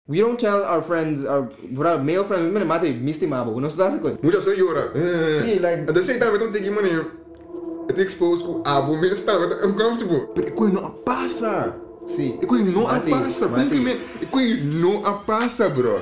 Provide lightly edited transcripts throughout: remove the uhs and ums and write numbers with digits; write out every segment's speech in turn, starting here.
we don't tell our friends, our male friends, we mate mistimabo. We don't say that. Mucha soy llora. See, like. At the same time, I don't think you money. It exposes ku abo mesmo está uncomfortable. But ik não passa. Sim. Ik não passa. Ik não passa, bro.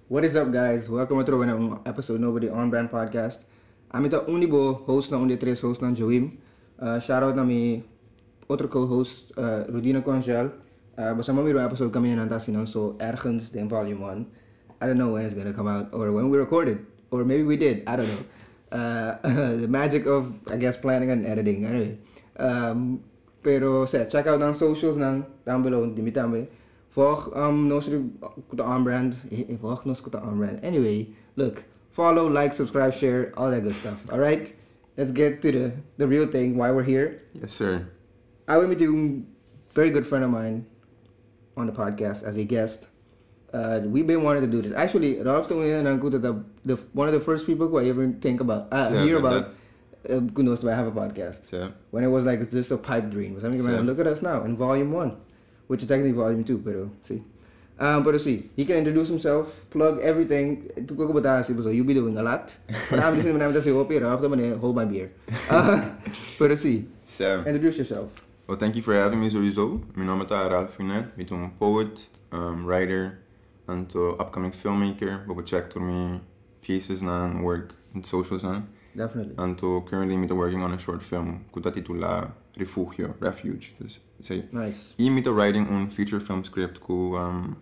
What is up, guys? Welcome to an episode of the OnBrand podcast. I'm the unibo host na undi tres host na Joïm. Shout out na mi otro co-host Rudina Conchal. Basta mami episode kami na nantasinan so ergens in volume 1. I don't know when it's gonna come out or when we recorded or maybe we did. I don't know. The magic of I guess planning and editing. Anyway, pero check out our socials down below. Dimitame. Volg nos kuta OnBrand. Volg nos kuta OnBrand. Anyway, look, follow, like, subscribe, share, all that good stuff. All right, let's get to the real thing. Why we're here? Yes, sir. I will meet a very good friend of mine on the podcast as a guest. We've been wanting to do this. Actually, Ralph told me the one of the first people who I ever think about hear about. Knows I have a podcast. Yeah. When it was like it's just a pipe dream. So man, look at us now in volume 1. Which is technically volume 2, pero see. But see, he can introduce himself, plug everything. So you'll be doing a lot. But I'm just going to say, okay, hold my beer. But see, introduce yourself. Well, thank you for having me, sowieso. Mijn naam is Ralph Winedt. Ik ben een poet, writer, and upcoming filmmaker. We check to me pieces and work in socials. Definitely. And currently I'm working on a short film que titula Refuge. Dus, nice. I'm writing een feature film script com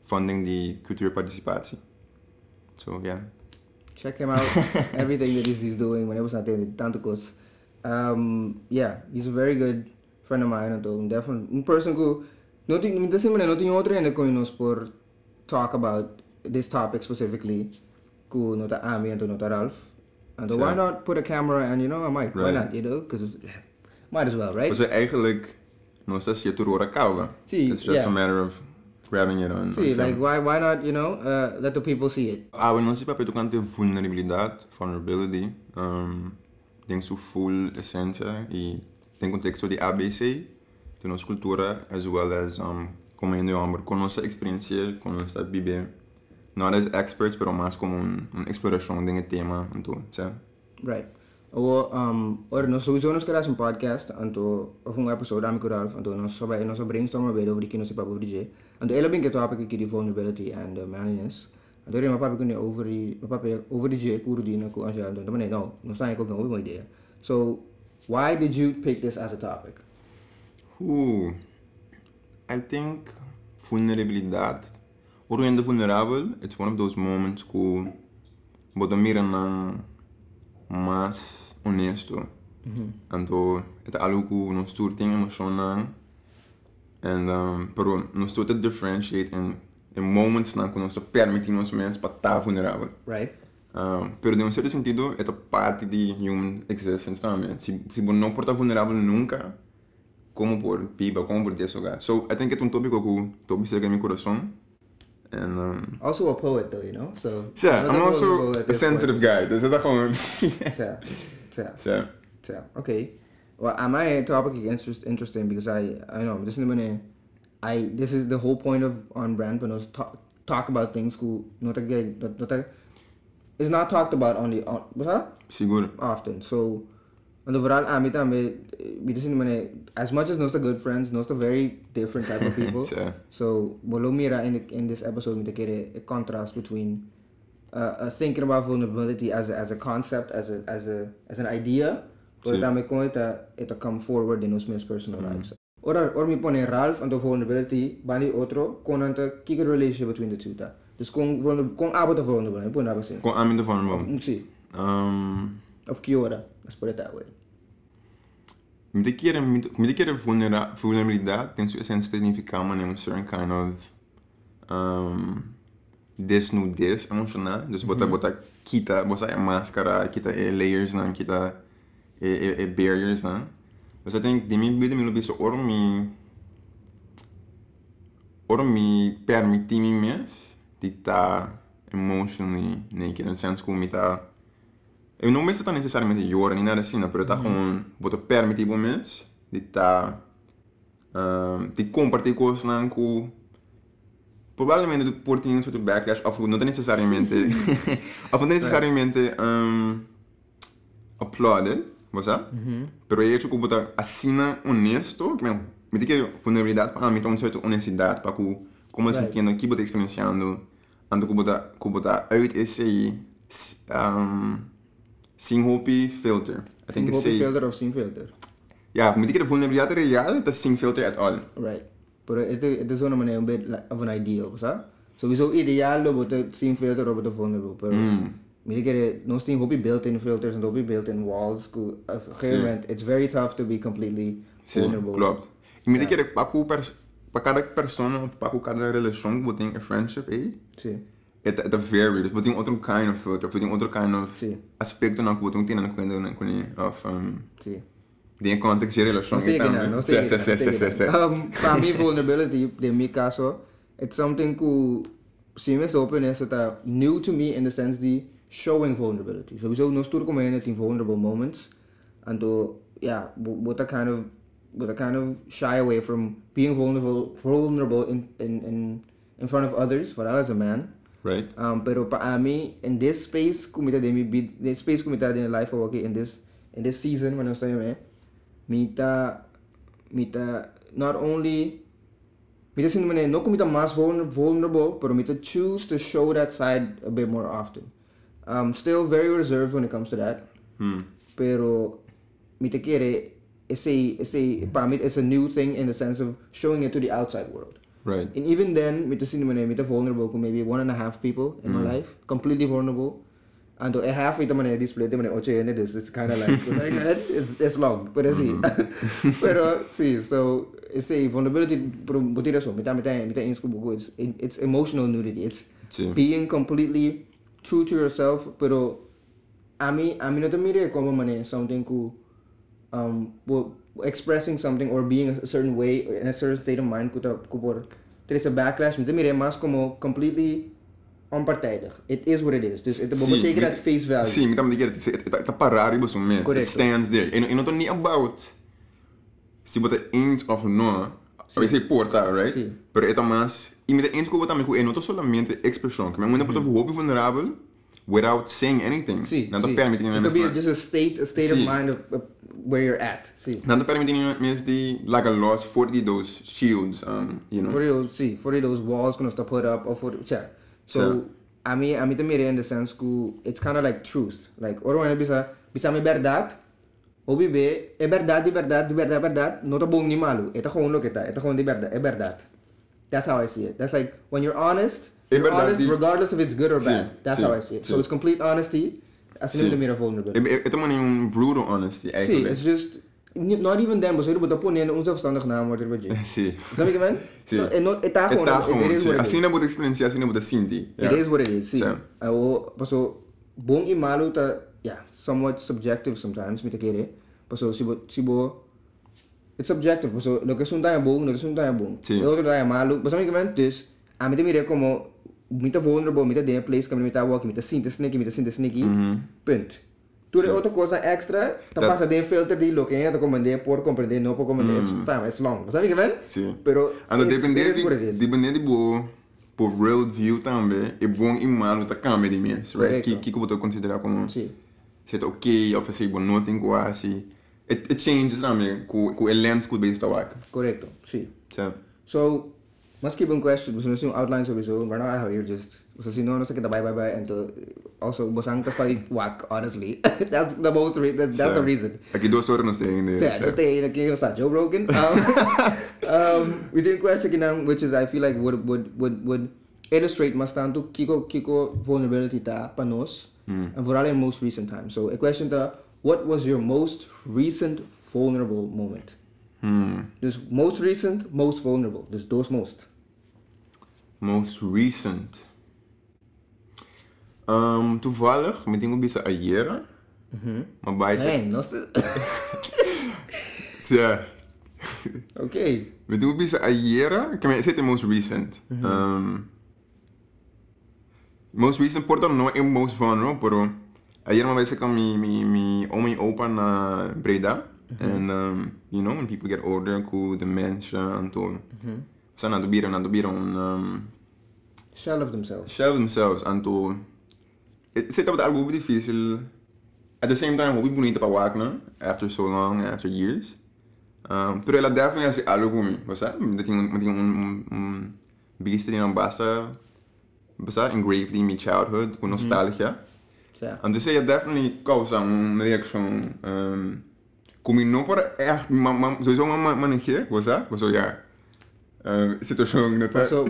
funding die cultuurparticipatie. So yeah. Check him out. Everything that he's doing when it was not there, Tantukos. Yeah, he's a very good friend of mine. Definitely a person who nothing otro en el por talk about this topic specifically. Ku nota Ami and nota Ralph. And so why not put a camera and a mic? Why not? Because might as well, right? So eigenlijk no está cierto hora cauga. It's just a matter of grabbing it on. See, like why not? Let the people see it. Não se papel tocante vulnerability. Tem su full essência e tem contexto de ABC, de nossa cultura, as well as como ainda com nossa experiência, com nossa viver. Not as experts, pero más como una exploración de un tema, entonces. Right. Ora nós sowieso nos queremos um podcast, of um episode amigo Ralph, nós brainstorm over die kino se papo DJ. Ela bem que topic aqui de vulnerability and manliness. Ora my papo kuni over DJ Rudina com Angela, então não está aí com uma ideia. So, why did you pick this as a topic? I think vulnerabilidade. When you're vulnerable, it's one of those moments que você mira mais honesto. Então, é algo que nós todos temos emoção, pero nós todos differentiate em momentos que nós permitimos mesmo para estar vulnerável. Right. Pero de certo sentido, é parte de human existence também. Se você não pode estar vulnerável nunca, como por piba, como por desfogar. So, I think é tópico que estou cerca do meu coração. And also a poet though, so yeah, I'm also a sensitive guy. Dus dat gewoon. Yeah. Okay. Well, my topic is interesting because I know this is the whole point of OnBrand when I talk about things who is not talked about Seguro. Often. So and overall, as much as nos good friends, nos very different type of people. So, Bolomira in this episode, we take a contrast between thinking about vulnerability as a concept, as an idea, but it come forward in our personal lives. Or me pone Ralph and the vulnerability, bani otro, con anta kika relationship between the two. Dus con abo the vulnerable, pone abo sin. Con amo the vulnerable. Sí. Of Kiora, let's put it that way. Me querer vulnerabilidade tem sua essência significar um certain kind of desnudez emocional. Dus bota quita a máscara, quita layers, quita barriers. Dus ik denk, die mij bieden me bisa ormi permitimi mes, die ta emotionally naked, in senso como ta. Eu não me está necessariamente llorar nem nada assim, pero tá com botar permitir bom mes, de ta de compartilhar coisas lá com provavelmente por ter um certo backlash, ou não necessariamente, ou não necessariamente applauded, você? Pero eu acho que botar assim honesto, que me diz que vulnerabilidade para mim tem uma certa honestidade para como eu sinto aqui botar experienciando, ando que botar uit esse sem hope filter. Sem hope filter of sem filter. Ja, me diz que vulnerabilidade real tá sem filter at all. Right. Pero ito zo naman een bit of an ideal, sa? Sowieso ideal lo boto sem filter of boto vulnerable, pero me diz no sting hope built-in filters and hope built-in walls, it's very tough to be completely vulnerable. Klopt. E me diz que para cada persona, para cada relação que botem a friendship aí, it varies. Dus botem outro kind of filter, botem outro kind of aspecto na que botem tem na of de context de relação. No sé. Para mí vulnerability, de mi caso, it's something que si me open is new to me in the sense the showing vulnerability. Sowieso no stuur komen in vulnerable moments, and to but I kind of shy away from being vulnerable in front of others, vooral as a man. Right. Pero para mí in this space kumita de space kumita in life of in this season when I was mita not only mita sin mane no kumita mas vulnerable, pero mita choose to show that side a bit more often. Still very reserved when it comes to that. Pero mita quiere para mí it's a new thing in the sense of showing it to the outside world. Right. And even then, mita sin mane mita vulnerable ko maybe 1.5 people in my life, completely vulnerable. And a half ito man display ito man 8 and this is kind of like it's long, pero sí. Pero sí, so it's a vulnerability pero butira so mita insco bugo it's emotional nudity. It's being completely true to yourself, pero a mí no te mire como man something ku expressing something or being a certain way in a certain state of mind ku por there's a backlash, me te mire más como completely onpartijdig. It is what it is. Dus het betekent at face value. Sim, então me diga, het parar ibo som mes. It stands there. E não tô nem about se botar eens of no. Vai ser porta, right? Sim. Pero é mais e me eens que botar me e não tô solamente expressão, que me muita botar hope vulnerable without saying anything. Não tô permitindo mesmo. It could be just a state of mind of where you're at. Não tô permitindo mesmo de like a loss for those shields, you know. For those walls que nós tá put up or for So, a mí te mire in the sense que it's kind of like truth. Like, orang bisa me verdade, o bibe, é verdade, não tá bom nem malo. É tá com lo que tá, é tá com de verdade, é verdade. That's how I see it. That's like, when you're honest regardless if it's good or bad. That's how I see it. So it's complete honesty, assim te mire vulnerable. É também brutal honesty, eigenlijk. It's just, not even them, but so you put in onzelfstandig naam wordt erbij. Sim. Snap je man? Sim. Het daar gewoon. It is what it is. Assim não pode experienciar, assim não pode sentir. It is what it is. Sim. So bom e malo tá, somewhat subjective sometimes, me te querer. So it's subjective. So lo que es un daño bom, lo que es un daño bom. Sim. Lo otro daño malo. Basicamente, dus a mí te mire como muito vulnerable, muito de place, que me tá walking, me tá sinta sneaky, punt. Tudo outra coisa extra, tá passa de filter de lo que é, tá comandar por compreender, não por compreender, it's long. Sabe que vem? Sim. Pero depende de por real view também, é bom e malo tá cambia de mês, right? Que eu vou considerar como se tá ok, ou se bom nothing quase. It changes também com o lens que o base tá waka. Correcto, sim. So, mas keep on question, so no outline sowieso, maar nou you're just so no sé que bye and to also bosang to fight whack, honestly. That's the most that's the reason. Aqui duas horas não sei ainda. Stay aqui não está Joe Rogan. We did question which is I feel like would illustrate mas tanto kiko vulnerability ta pa nós and vooral in most recent time. So a question ta, what was your most recent vulnerable moment? Dus most recent, most vulnerable. Dus those most. Most recent. Toevallig, me tengo bisa ayer. Maar bij nee, no sé. Yeah. Okay. Me tu bisa ayer, que me ese the most recent. Most recent porta no é most vulnerable, pero ayer me veces con mi opa na Breda. And you know, when people get older, com dementia and to so na dobieron Shell of themselves. Shell themselves and to c'est dat algo difícil. At the same time, hoe bonito para wagner after so long, after years. Pero ela definitely hace algo comigo, você? Me tem beast in een bassa engraved in my childhood, com nostalgia. And dus ela definitely causa reação comigo não para echt, sowieso uma manier, você? Zo ja. Situação dat. So,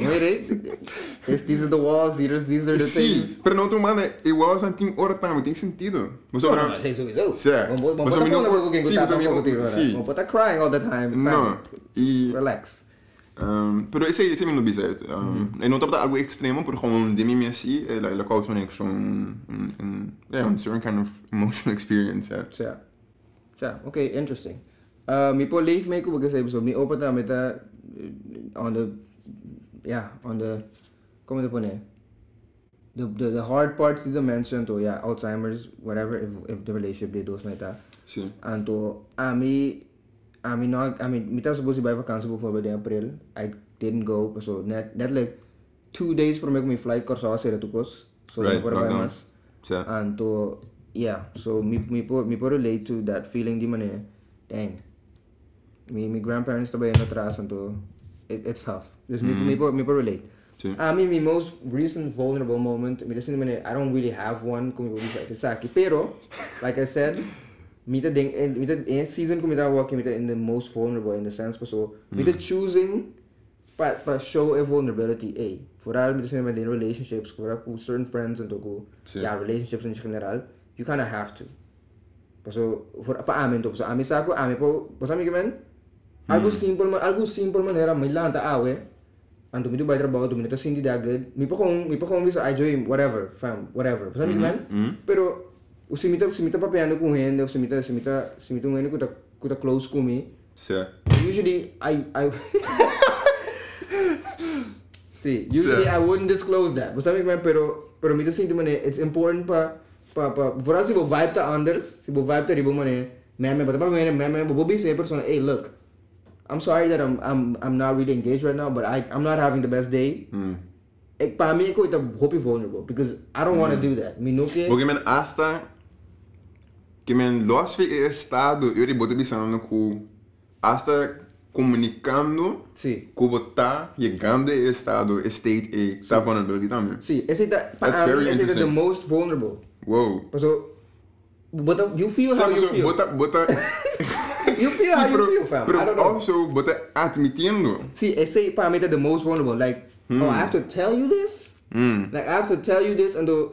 these are the walls, these are the things. Pero no outro mano, igual assim tem hora também, tem sentido. Mas sowieso. Certo. Mas não pode crying all the time. No. Relax. Pero esse é meu bizarro. Eu não estou algo extremo, porque gewoon de mim assim, ela causa um certain kind of emotional experience. Yeah. Okay, interesting. Me po leef make up because so me open met on the come te pone the hard parts die mentioned to Alzheimer's whatever if the relationship they those meta. Sim. And to me was supposed to buy vakantie bijvoorbeeld in April. I didn't go so net like 2 days for me flight course was here to course. So right, por mas. And to so me po relate to that feeling di man dang. My grandparents to in atrás and to it's tough. Just me po relate. I mean, my most recent vulnerable moment, I don't really have one kung pero like I said, in season ko walking in the most vulnerable in the sense so choosing pa show a vulnerability vooral in relationships with certain friends and to relationships in general, you kind of have to. So for pa amin to so amin sa ako amin po pasami kaman algo simple man era may lang ta awe ando mi do bay trabaho do minutes hindi dagad mi pa kung bisa I Joïm whatever pasami kaman pero simita pa piano kung hen simita ngayon ko ta close ko mi usually I usually I wouldn't disclose that pasami kaman pero mi to sinto man it's important pa vooral si bo vibe ta anders, si bo vibe ta ribo man meme bobi say person hey look I'm sorry that I'm not really engaged right now but I'm not having the best day. Ek pa mi ko ita hope vulnerable because I don't want to do that. Mi no que porque men hasta que men los fi estado eu ribo te bisando com hasta comunicando com botar chegando a estado state tá vulnerability também. Sim, esse tá the most vulnerable. Whoa. So, but you feel how you feel. You feel how you feel, fam. I don't know. Also, but admitiendo. See, esse para mim the most vulnerable. Like, oh, I have to tell you this. Like, I have to tell you this, and the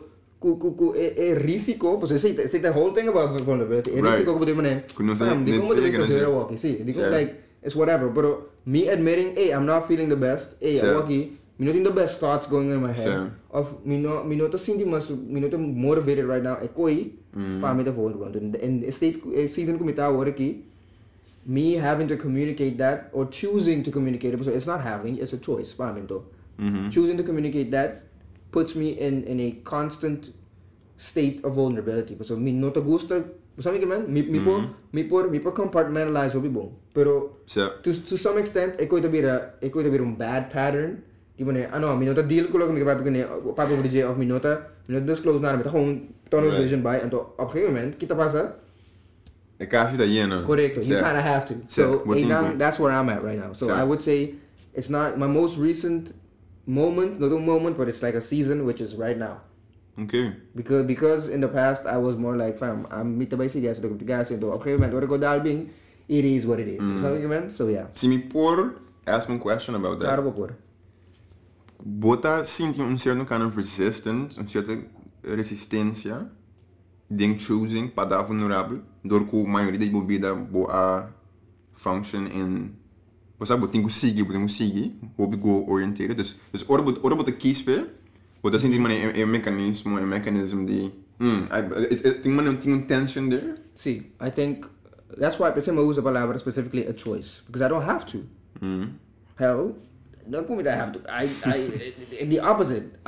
risiko. Because say the whole thing about vulnerability. Risiko ko man. Like, it's whatever. But me admitting, hey, I'm not feeling the best. Hey, I'm not the best thoughts going in my head. Of me not motivated right now. Ekoi pa me the vulnerable. And state season ko mita worki. Me having to communicate that or choosing to communicate it. So it's not having, it's a choice. Choosing to communicate that puts me in a constant state of vulnerability. So me no te gusta. Sabi man, me por compartmentalize obi bong. Pero to some extent, ekoi to be a bad pattern. Ano, minota deal ko lang kami papo ko DJ of minota disclose na namin kung tunnel vision by and to op een gegeven moment kita pasa a caixa está llena. Correcto, you kind of have to. So that's where I'm at right now. So I would say it's not my most recent moment, not a moment, but it's like a season, which is right now. Okay. Because in the past I was more like fam, I'm meet the basic gas, look at the gas and op een gegeven moment word ik dalbing, it is what it is. So yeah. Si me por ask me a question about that. Claro, por. Bota senti certo kind of resistance, certa resistência de choosing para dar vulnerável, door que a maioria da bebida boa function in, você sabe, tem que seguir, hobby goal oriented. Dus ora bota quispe, bota senti um mecanismo de, tem tension there. See, I think That's why I uso a palabra specifically a choice. Because I don't have to. Hell, no como I have to. The opposite.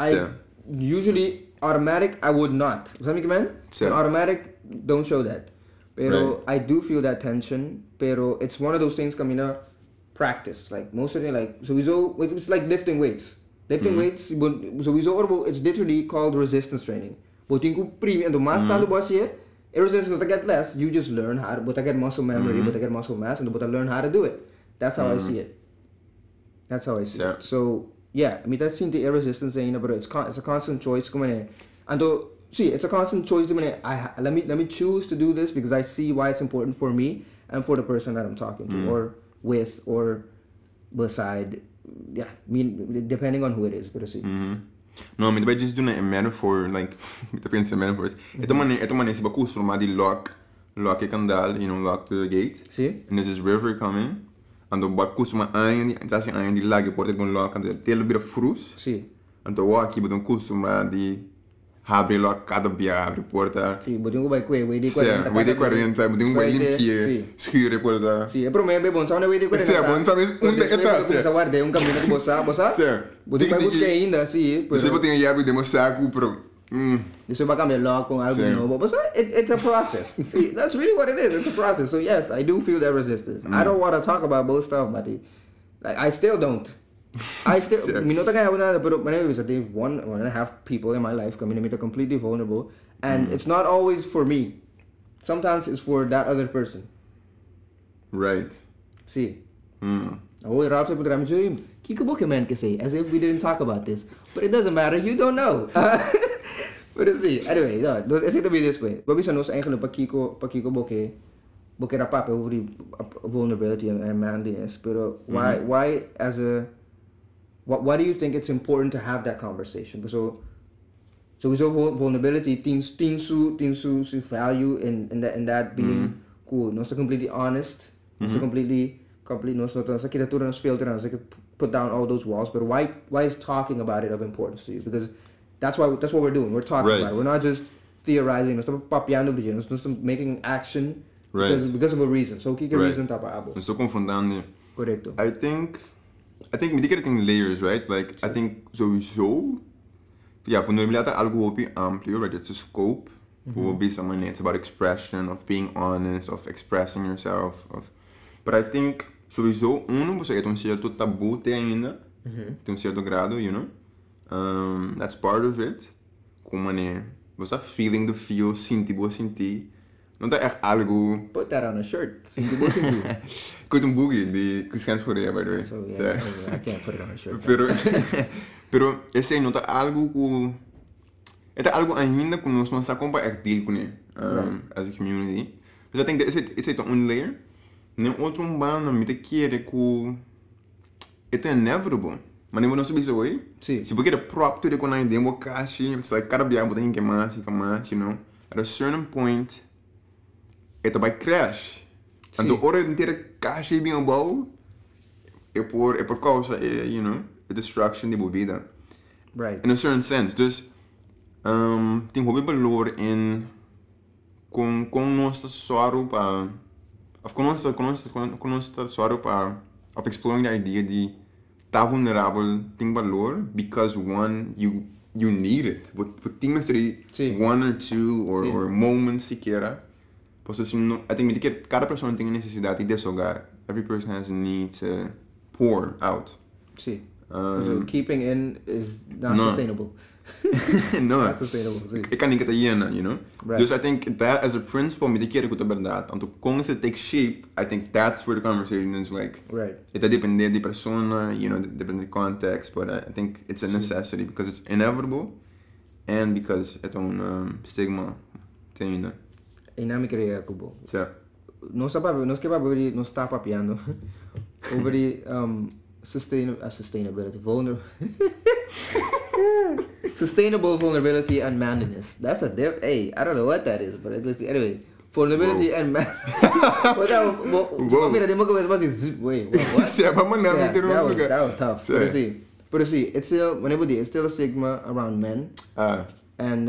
Usually automatic, I would not. Sabi man? An automatic, don't show that. Pero I do feel that tension. Pero it's one of those things coming up practice. Like most of the like it's like lifting weights. Lifting weights, so it's literally called resistance training. But you premium the mass stand boss here, resistance to get less, you just learn how to but I get muscle memory, but I get muscle mass, and but I learn how to do it. That's how I see it. That's how I see it. So yeah, I mean that's the resistance thing, but it's a constant choice coming in. And though it's a constant choice to me. Let me choose to do this because I see why it's important for me and for the person that I'm talking to or with or beside. Yeah, I mean depending on who it is, but see. No, mas vai just do a metaphor, like, eu penso em metaphors. Então, mano, se você costuma de lock a candal, lock to the gate. Sim. And there's this river coming. And then, você costuma entrar em de lag, porta com lock, and tem a bit of frus. Sim. Então, aqui, você costuma de abre lock cada dia, abre porta. Sim, você vai com ele, de 40, você vai limpar, escura porta. Sim, é para mim é bom, sabe, de 40. Sim, bom, sabe, onde é que tá? Você guarda um caminho que você Sim. Você vai buscar ainda, sim. Você vai ter a de saco, pero você vai cambiar lock com algo novo. But it's a process. See, that's really what it is. It's a process. So yes, I do feel that resistance. I don't want to talk about both stuff, but like I still don't. Me não tá ganhando nada, pero I think one and a half people in my life coming to me completely vulnerable, and it's not always for me. Sometimes it's for that other person. Right. See. Oh, Ralph said, Joïm, kiko book man can say as if we didn't talk about this, but it doesn't matter. You don't know. But see, anyway, it's going to be this way. But we say no, eigenlijk pa kiko boke rapap over the vulnerability and manliness. But why as a why do you think it's important to have that conversation? So we saw vulnerability, things value in that being cool. Not so completely honest, not so complete. Not so kita turun nos filter, so put down all those walls. But why is talking about it of importance to you? Because that's what we're doing. We're talking about it. We're not just theorizing. We're not papiando de gente. We're making action because of a reason. So kika reason tapa abo. Estou confrontando. Correcto. I think we take it in layers, right? Like, I think sowieso, vulnerabilidade é algo open amplio, right? It's a scope. It's about expression, of being honest, of expressing yourself. But I think, sowieso, você tem certo taboo ainda, tem certo grado, that's part of it. Como você feeling the feel, sentir. Não tá algo... Put that on a shirt. Sentir bom sentir. Coito boogie de Cristianos Coreia, by the way. So, yeah, I can't put it on a shirt. Pero esse não tá algo com... É algo ainda que nós não estamos compartilhando com ele, as a community. Mas I think that esse é um layer. Nem outro bando me te quer que... It's inevitable. Mas não sabe isso aí? Sim. Se porque é próprio de quando a demo caixa, sai cada dia tem que mais, At a certain point... It vai crash. Então, a hora inteira caixa bem bom é por causa, a destruction de bebida. Right. In a certain sense. Dus, tem muito valor em com nossa sorrow para com nossa sorrow para of exploring the idea de estar vulnerável tem valor because one you need it. But tem mais one or two or moments sequer. I think that cada pessoa tem necessidade de desahogar. Every person has a need to pour out. Sí. So keeping in is not sustainable. No. Not sustainable. Sí. Ik kan niet llena, Right. Dus I think that as a principle, me te quiere que tu verdade. Então, quando você take shape, I think that's where the conversation is like. Right. It depende de persona, depende de context, but I think it's a necessity because it's inevitable and because it's stigma ainda. Dinâmica é cubo. Certo. Não está papiando. Over sustainability, sustainable vulnerability and manliness. That's a I don't know what that is, but anyway, vulnerability and manliness. Wait, what? That was tough. But see, it's still a stigma around men. And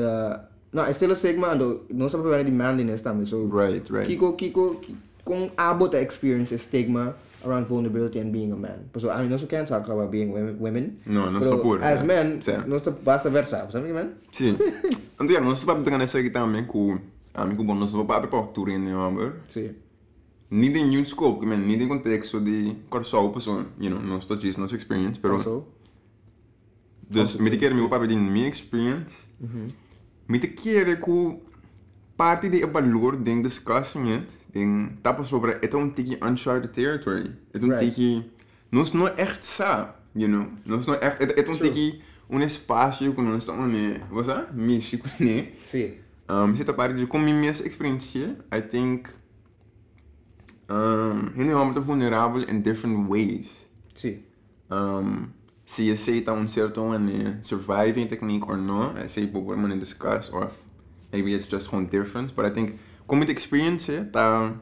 no, it's still a stigma and no sabe de manliness também. So right. Kiko kung abot the experience stigma around vulnerability and being a man. So, I mean, no se can't talk about being women. No, non sto pure. As men, non sto basta versa, sabe que man? Sì. Anto non sto proprio nessa che também com amigo bom, non sto proprio per turin ne amber. Sì. Niet in new scope, men niet in contexto di corso persoon, non sto gis, non experience, pero Also, dus met keer meu papel din minha experience. Met keer ku parte de valor ding discussing ding tapas sobre é um tiki uncharted territory. É um tiki nós não echt sa, nós não echt é um tiki espaço que nós estamos né, você? Místico né? Sim. Se tá parte de como minha experiência, I think ele é muito vulnerável in different ways. Sim. Se aceita certo surviving technique or not, I say we want to discuss, or maybe it's just one difference. But I think, como experience, tá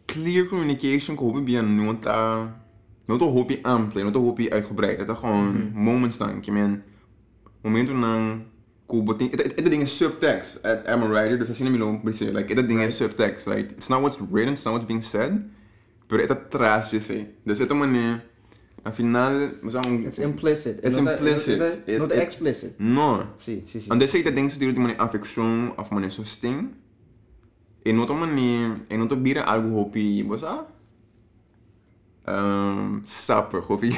clear communication que hoop bien não tá hoop amplo, não tá hoop uitgebreid. Het is gewoon moments dan, que men momento nan het ding is subtext. I'm a writer, dus assim não me say like het ding is subtext, right? It's not what's written, it's not what's being said, pero het atrás de say. Dus het maneira, afinal, it's implicit. It's implicit. Not explicit. No. Sim. En dat zegt dat dingen die maneira affection of maneira sustain. En outra maneira, en outra bira algo hopi, você? Supper, hopi.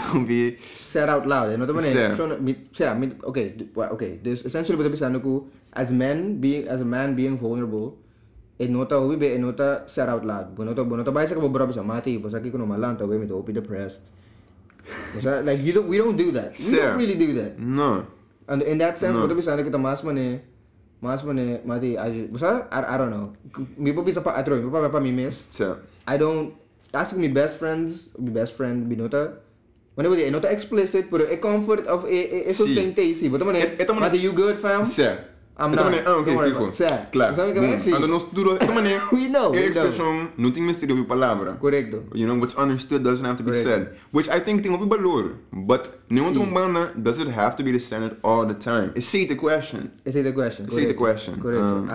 Say it out loud. En outra maneira, okay. Dus essentially wat ik zeggen ko, as a man being vulnerable, en nota say it out loud. Bonota ba sa kabobra bisa mati, bosa ki kuno malanta, we mito hopi depressed. Like we don't do that. We don't really do that. No. And in that sense, what bisa kita mas mane mati I don't know. Mi po bisa pa atro, mi pa mi miss. I don't ask me best friend binota. Wanneer we not explicit, but a comfort of a sustentatie. Wat mati you good fam? I'm not. Okay, fico. Claro. Ando nos duro, we know. Expressão não tem mistério de palavra. Correcto. What's understood doesn't have to be said, which I think tem um valor. But nenhum trombana does it have to be the standard all the time. Is the question. Is the question. Correcto.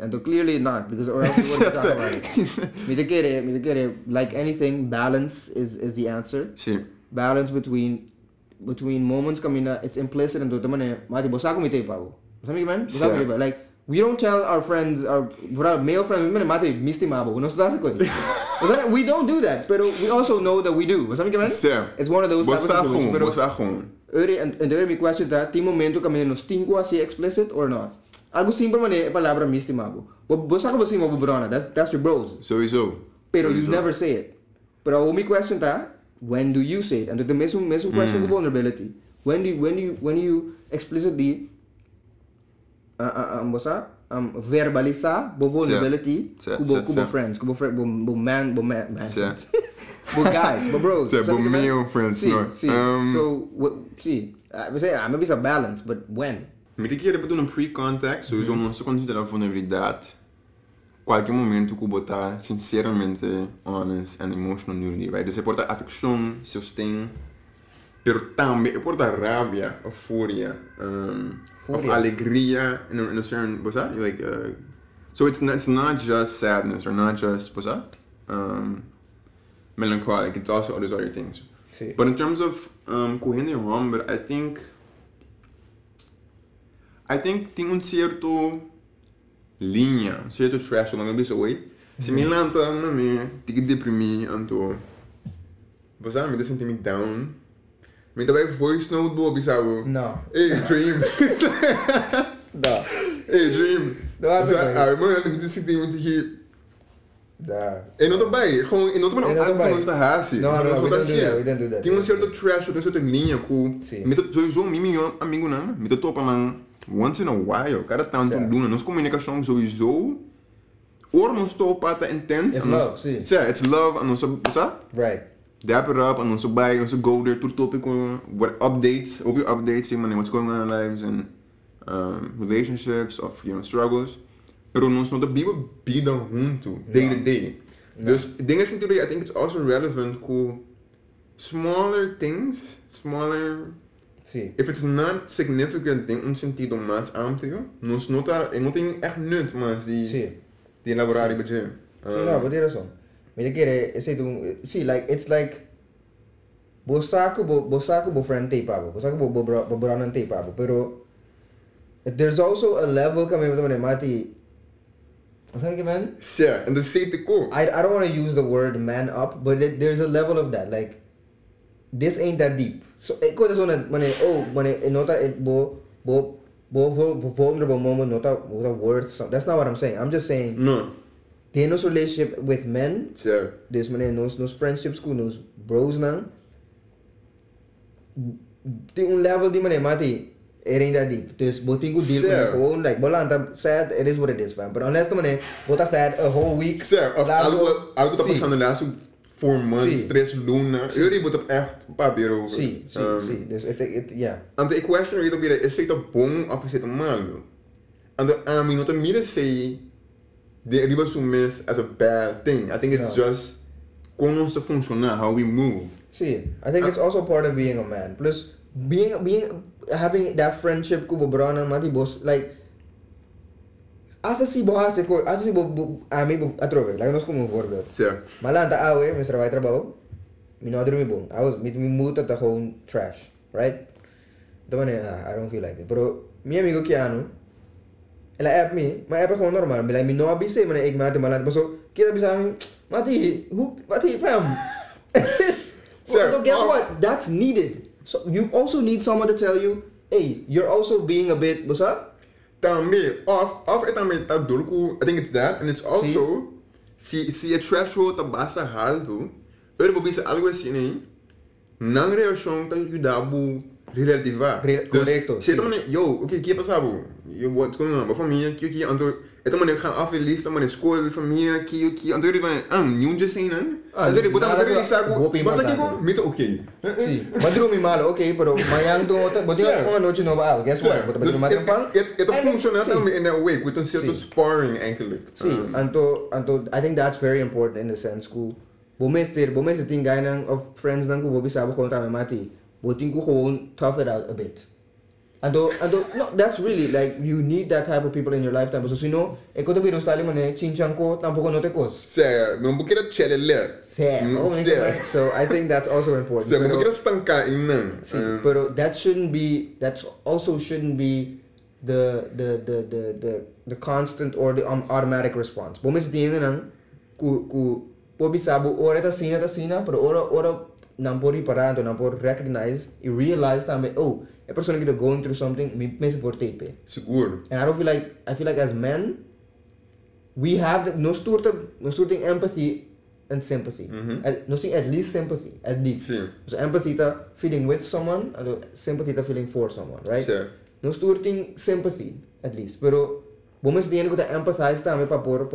And clearly not, because or else we wouldn't talk about it. Me te like anything, balance is the answer. Sí. Balance between moments kamina, it's implicit and to mane mati bosa ko mite pa. Like we don't tell our friends, our male friends, we don't do that, but we also know that we do. It's one of those types of situations. And there me question that, tem momento que nos tingo assim explicit or not. Algo simple mane palavra mistimabo. Bosa ko bosi mo brona, that's your bros. Sowieso. Pero you never say it. Pero o me question ta, when do you say it? And the mesmo question of vulnerability. When do you explicitly verbalizar bo vulnerability kubo friends, kubo man, friends. Bo guys, bo bros. Bo male friends, no. So, we say, maybe it's a balance, but when? Me te queria botar pre-contact, sowieso não se considera vulnerabilidade. Qualquer momento que botar sinceramente honest and emotional nudity, right? Dus porta affection, sustain, pero também porta rabia, euforia, of alegria in a certain, what's that? Like, so it's not just sadness or not just, what's that? Melancholic. It's also those other things. Sí. But in terms of correndo e but I think tem certo linha, certo threshold, maybe so way. Se me lanta, me tem que deprimir, anto, what's that? Me sentir me down. Me também voice note boa, bisavo. No. Hey, Dream. No. Hey, Dream. Mano, eu me senti muito aqui. E não também, gewoon, e não também não está raci. No, we don't do that. Tem certo threshold, tem certa linha que, me sowieso, meu amigo não, me topa lang once in a while, cada tanto doen, nossa comunicação sowieso, or não estou pata intense. It's love, sim. It's love, and also, sabe? Right. Dap it up and also buy, also go there to topic what updates, what's going on in our lives and relationships of struggles. Pero nós não devemos vida junto day to day. Dus dingen assim today, I think it's also relevant to smaller things, smaller Sim. If it's not significant em sentido mais amplo, nós não tem echt nut, mas Sim. de elaborar e budget. Sim, não, pode razão. Mas sim, like, it's like, bosaku bo friend tape abo, bosaku bo brown tape abo, pero there's also a level kami mati. What's man? Yeah, and the same ko. I don't want to use the word man up, but there's a level of that. Like, this ain't that deep. So, ko das nota it bo vulnerable moment nota worth something. That's not what I'm saying. I'm just saying. No. They no relationship with men. Yeah. This nos friendships ko nos bros nang. Tem level di mati. It ain't that deep. Dus boting ko deal with gewoon like bolanta sad. It is what it is, fam. But unless the bota sad a whole week. Sir, algo tá passando lá 4 months, 3 luna. Eu diria botar echt papier over. Sim. Dus yeah. And the question is weer is het bom of is het mal? And I mean not me say the riba sumes as a bad thing. I think it's just como nos funcionar, how we move. See, I think it's also part of being a man. Plus having that friendship ko bobrana mati boss like asa si ami atrove, like nos como voorbeeld. Ja. Malanta awe, mes trabajo. Mi no dormi bom. I was mi muta ta gewoon trash, right? I don't feel like it. Pero mi amigo Keanu, ela app mi, ma app gewoon normal. Bila mi no abise, mana ik mati malanta. So kita bisa mi, mati fam. So guess what? That's needed. So you also need someone to tell you, hey, you're also being a bit, basa? También, I think it's that, and it's also, si a threshold basta alto, eu bisa algo assim, não reação tá ajudando relativar. Correcto. Se também, o que passava? What's going on? Família, que anto, então mano gaan af lista, mano escola, família, que anto eu vai, nenhum de sem não. Anto eu botar eu sago, basta que com, mito okay. Sim, maduro mi malo, okay, pero mayang do outra, botar uma noite nova, guess what? Botar para matar pang. Ito funciona também in that way, with um certo sparring eigenlijk. Sim, anto I think that's very important in the sense ko bomester ting guy of friends nang ko bobi sabo ko tama mati. Boting ko gewoon tough it out a bit. And no, that's really like you need that type of people in your lifetime. So, sino, eko to biro stali mane chinchan ko tampoco no te kos. Sir, no bukira chele. So I think that's also important. Sir, bukira stanka inan. Pero that also shouldn't be the constant or the automatic response. Bomis tiene nang ku pobi sabo ora ta sina, pero ora nampori parado, nampor recognize, you realize that a person is going through something, me support tape. Seguro. And I feel like as men, we have no stoorting empathy and sympathy. No at least sympathy, at least. Sim. So empathy ta feeling with someone, and sympathy ta feeling for someone, right? Sim. No stoorting sympathy, at least. Pero bumas diyan ko ta empathize ta me papor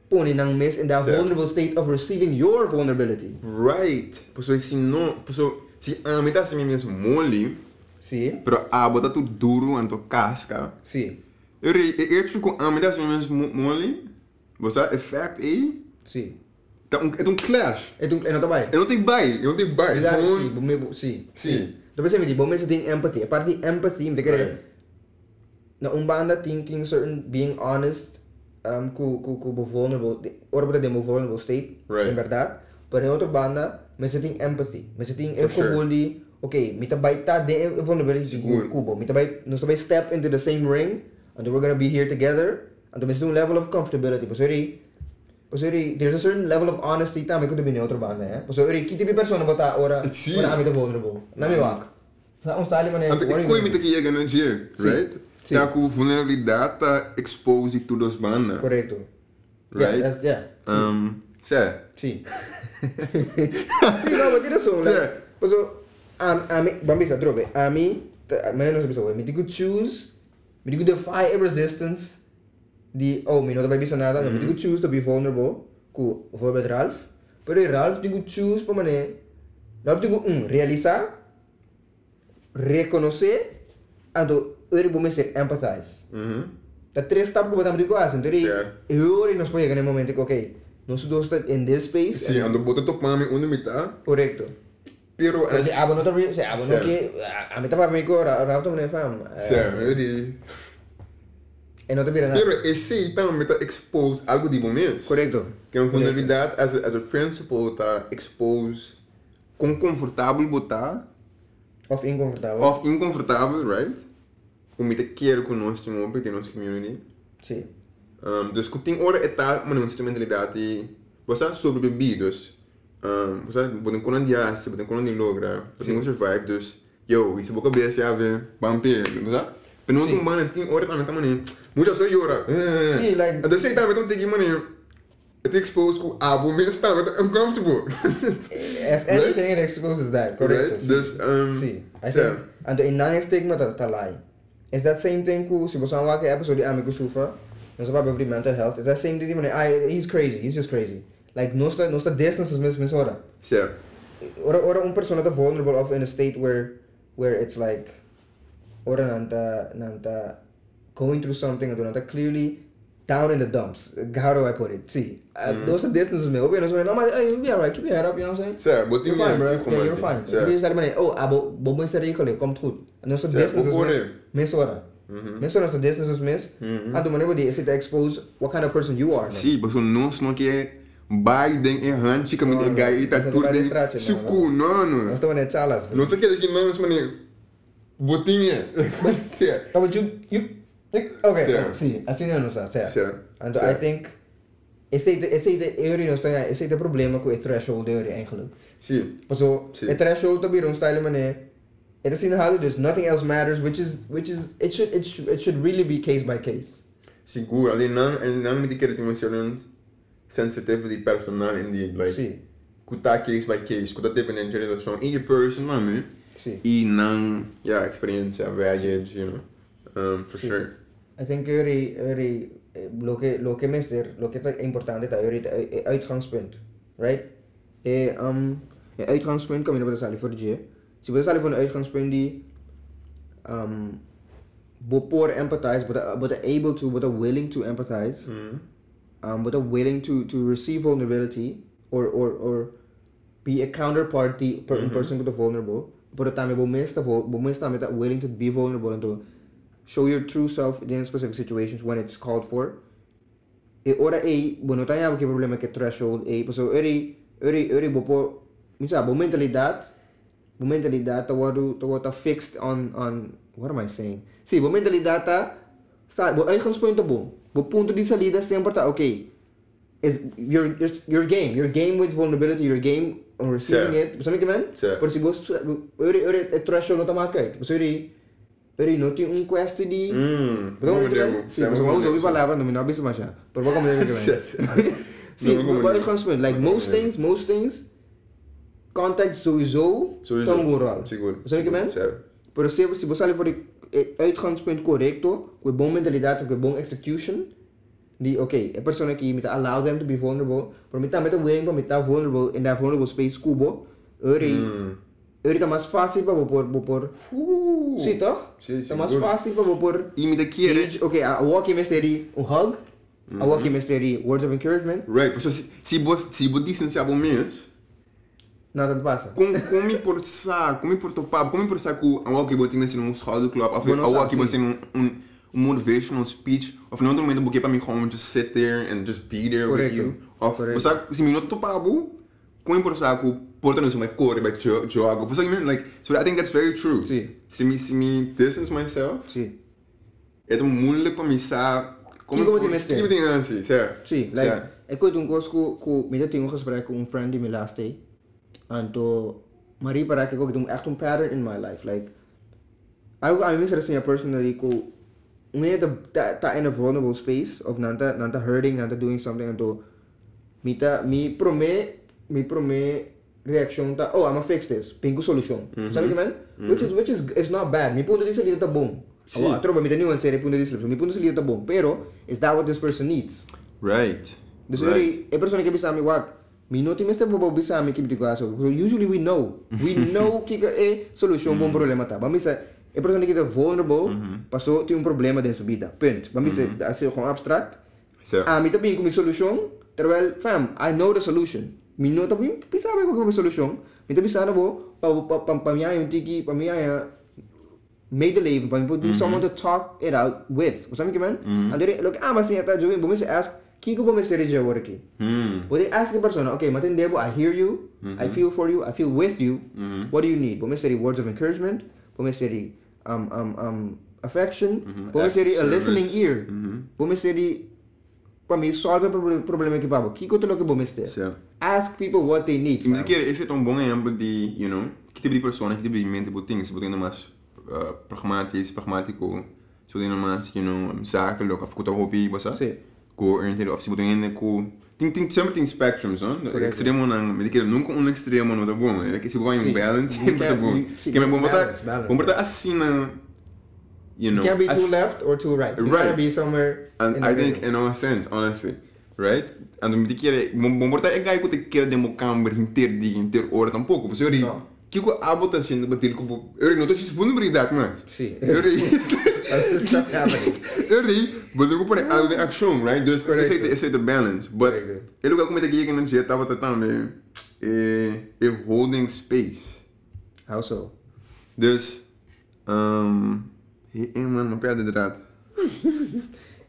poni nang miss in that vulnerable state of receiving your vulnerability. Right. Si amita se mesmo mole. Sim. Pero bota tu duro anto casca. Sim. Eu com amita se mesmo mole. Você effect aí? Sim. É clash. Não tá bem. Eu não tenho bai. Sim. Então você me diz, bom, você tem empathy. A parte de empathy, me quer na banda thinking certain being honest com vulnerable, ora bota demo vulnerable state, right. Em verdade. Pero em outra banda, me tem empathy. Me tem eu confundi, okay, me tabai ta de vulnerability kubo. Me tabai, nós tabai step into the same ring, and we're gonna be here together, and me tem level of comfortability. Pasuri, there's a certain level of honesty ta me kudo bine outra banda, eh. Pasuri, kiti bi persona bota ora amita vulnerable. Na me wak. Sa ons tali mané. Ante koe me te ganhar dinheiro, right? Tá com vulnerabilidade tá expose todas as bandas. Correto. Right? Yeah. Certo. Sim. Sim, no, ma tira solo. Paso ami bambisa trobe. Ami mané não sabe me digo choose, me digo defy a resistance. Me não tá bisa nada, me digo choose to be vulnerable. Ku, bijvoorbeeld Ralph. Pero Ralph digo choose pa mané. Ralph digo realizar, reconocer, ando vamos ser empathize. Da três etapas que eu digo assim, então eu nós podemos chegar no momento que ok, nós dois estamos in this space. Sim, ando bota to para mim onde me tá. Correto. Pero Se abo no que a mí también me cora, Ralph Winedt fam. E não te vira nada. Pero esse também está expose algo de bom mesmo. Correto. Que é uma vulnerabilidade, as a principle está expose com confortável botar. Of inconfortável, right? O me quer com nós temos para ter nossa community. Sim. Dus que tem hora está uma instrumentalidade, você sobre bebidas, você pode coloniar, você pode coloniar logra, pode survive, dus yo, isso boca bem se a ver, vampiro, você? Pero não tem mano, tem hora também, também, muita só llora. Sim, like. At the same time, don't take your money. It exposed to abo mesmo time, uncomfortable. If anything, it exposes that. Correct. Right? Dus sim. I think, and the inane stigma tá lá. Is that same thing que se você não vai que episode de amigo sufa, nós vamos abrir mental health. Is that same thing mano? He's crazy. He's just crazy. Like nós tá distance mesmo hora. Sure. Ora persona tá vulnerable of in a state where it's like ora nanta going through something and nanta clearly down in the dumps. How do I put it? See, those are distances me. Open, no, but you'll be alright. Keep your head up. You know what I'm saying? Sure, but you're fine, bro. Yeah, you're fine. Jullie zeiden maar, oh, abo, bobo is er regelen, komt goed. En dan is de distances mis ora. Mensen als de distances mis. En toen wanneer die is het expose what kind of person you are. Sim, mas não que vai ding em hand, chica me gai tá tudo ding. Suku, não. Nós estamos na chalas. Não sei que não mas mané botinha. Sim. But you okay, sim, assim não está, certo. And I think esse é o problema com o threshold eigenlijk. Sim. So, o threshold tá virando style mané. It is in the holiday, there's nothing else matters, which is it should really be case by case. Seguro, ali não me quer ter uma sensitivity personal indeed, like. Sim. Kuta case by case, kuta dependente de relação in your personal, né? Sim. E não, experiência, baggage, you know, for sure. I think lo que é importante é o uitgangspunt, right? O uitgangspunt kan je niet betalen voor je. Se você sabe van uitgangspunt die bopor empathize, but are able to, but are willing to empathize, but are willing to receive vulnerability or be a counterparty in person to the vulnerable, but também também that willing to be vulnerable and to show your true self in specific situations when it's called for. E ora bueno tanya que problema que threshold so eri bopor, misa mentalidade tá fixed on what am I saying? Sim, a mentalidade tá sabe, o uitgangspunt é bom. O ponto de saída sempre tá okay. Is your game with vulnerability, your game on receiving it. Sabe que man? Por se você o threshold não tá marcado. Eri não tem quest de sim, mas vamos ouvir palavra, não abis mais já. Por pouco como deve sim, o uitgangspunt, like most things contact sowieso tão moral. Seguro. Sabe que man? Por se você ali for uitgangspunt correcto, com boa mentalidade, com bom execution, die a persona que me allow them to be vulnerable, por me também willing para me vulnerable in that vulnerable space cubo, tá mais fácil para por sim, toch? Tá mais fácil para por e me daquele a walk mystery hug, a walk mystery words of encouragement. Right, so se você distanciar mesmo nada passa. Como por topar com a walk botinha assim num schouder club, a walk botinha motivational speech, of não momento porque para mim como just sit there and just be there with you. Of se me não topar como por saco porta no meu core by jogo. Você like so I think that's very true. Sim. Se me distance myself. Sim. É tão moeilijk para mim saber como que tem assim, certo? Sim, like eu conto coisa que me tive gesprek com friend die me last day. Anto Marie para que eu tenho echt pattern in my life, like I miss assim a personally ko me tá in a vulnerable space of nanta hurting, nanta doing something anto me prome reaction tá I'm gonna fix this, pingo solution. Sabe que man? Which is it's not bad. Me ponto de saída tá bom. Trova me tenho uma série ponto de saída. Me ponto de saída tá bom, pero is that what this person needs? Right. Dus a person que bisa me what me não tem mais tempo para bisa me que me diga so usually we know que é solução bom problema tá. Vamos dizer a pessoa que é vulnerable passou tem problema dentro da vida. Ponto. Vamos dizer assim com abstract. Me também com a solução, terwijl fam I know the solution. Me não também pensava qual é a solução, Então bisa na bo, para mim é tiki, para mim é medeleven, para mim do someone to talk it out with. Você sabe que man? Andare, look, mas assim até Joïm, você ask, que como você reage agora aqui? Você ask a persona, okay, mas entendeu? I hear you, I feel for you, I feel with you. What do you need? Você tem words of encouragement, você tem affection, você tem a listening ear, você tem para mim solve o problema que babo. Que coisa que você tem? Ask people what they need. Esse é um bom exemplo de, you know, que tipo de pessoa, que tipo de mente você tem, se você tem mais pragmático, se você tem mais, you know, zakelijk, of goed hobby, was dat? Sim. Co-oriented, of se você tem sempre tem spectrums, não? Extremo não, mas que nunca extremo não tá bom, é que se você vai balance, sempre tá bom. Que é bom botar assim na, you know, you can't be too left or too right. You gotta be somewhere. And I think in a sense, honestly, right? And me dizer, bom botar é gai que te quer demo câmera inteiro hora tampouco, você ori. Que o abo tá sendo bater com, eu não tô te vulnerabilidade, mas. Sim. Eu ri, mas eu vou pôr algo de ação, right? Dus esse é the balance. But ele lugar como é que não já tava tratando é holding space. How so? Dus mano, não perde de draad.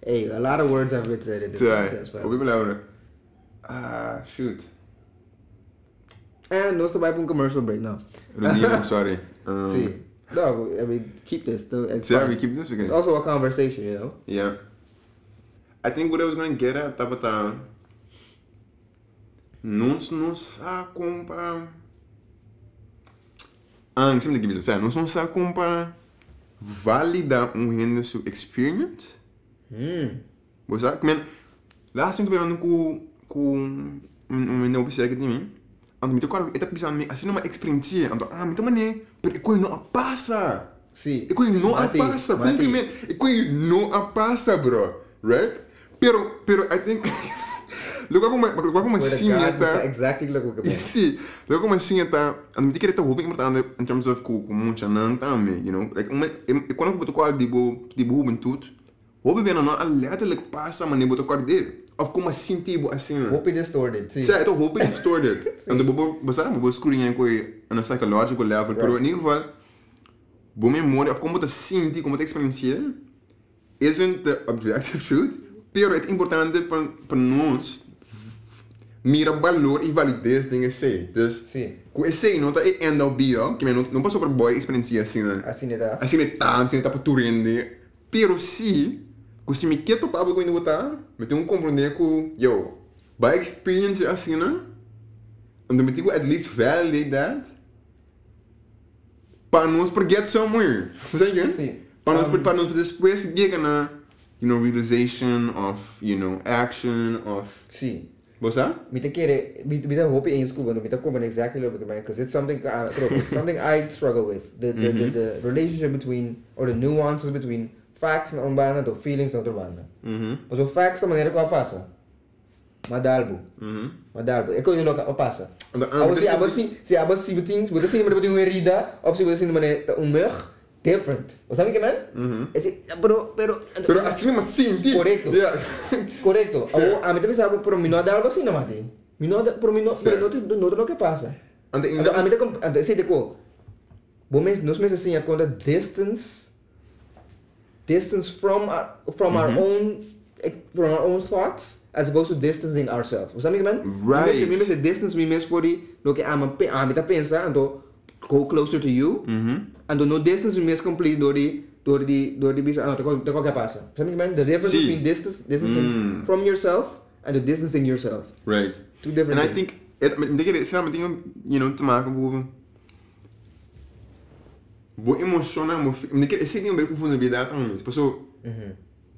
Hey, a lot of words have been said in this podcast. Op je shoot. And nós estamos para commercial break now. Sorry. See, no, I mean, keep this. We keep this again. It's also a conversation, you know? Yeah. I think what I was going to get at, Tabata, nós compa... não sei o que dizer. Nós compa validar rende sua experience. Você sabe? Lá sempre eu com novo cheque de mim. Então, me tocaram, eu pensando, assim, uma experiência. Então, então, mané, porque coisa não passa. Sim. Coisa não passa. Coisa não passa, bro. Right? Pero, I think... Logo como assim, tá... Exactly like what you Sim. Logo como assim, tá... Eu me dizer que é muito importante in terms of com muita não também, you know? Like, quando eu toco de juventude, hobby bem não letterlijk passa, mas nem botar cor dele. Of como assim tipo assim. Hope distorted, sim. Certo, hope distorted. Então vou screen com na psychological level, pero in ieder geval, boa memória, of como tá sentir, como tá experienciar, isn't the objective truth, pero é importante para nós mira valor e validez em esse. Dus, com esse não tá end up be, que não passou por boa experiência assim, né? Assim tá para turende, pero se se me quer topar com ele botar, me tenho compreender com by experience assim, né? And me tenho at least validate that para nós get somewhere. Você entende? Sim. Para nós depois chegar na, you know, realization of, you know, action of. Sim. Você? Me te hope em school, me te compreender exactly what you mean, because it's something I struggle with. The relationship between, or the nuances between facts na urbana to feelings na urbana. Mas o facts da maneira que eu passa. Madalbo. É que eu não passa. Se você tem uma herida, ou se você tem uma mer, different. Você sabe o que é? Pero assim mas sim, correto. Correto. A mim também sabe, pero me não dá algo assim não mate. Me não não lo que passa. A mim também sei de co. Bom mês nós mês assim a conta distance from our own thoughts as opposed to distancing ourselves. Você sabe o que é? Right. Me mês distance me mês for lo que a mim tá pensa, então go closer to you. And no distance me mês complete door the bisa te qualquer passa. Sabe o que é? The difference between distancing from yourself and the distancing yourself. Right. Two different things. And I think it tem, you know, te maken com boa emocional, esse tem a ver com vulnerabilidade também. Pessoal,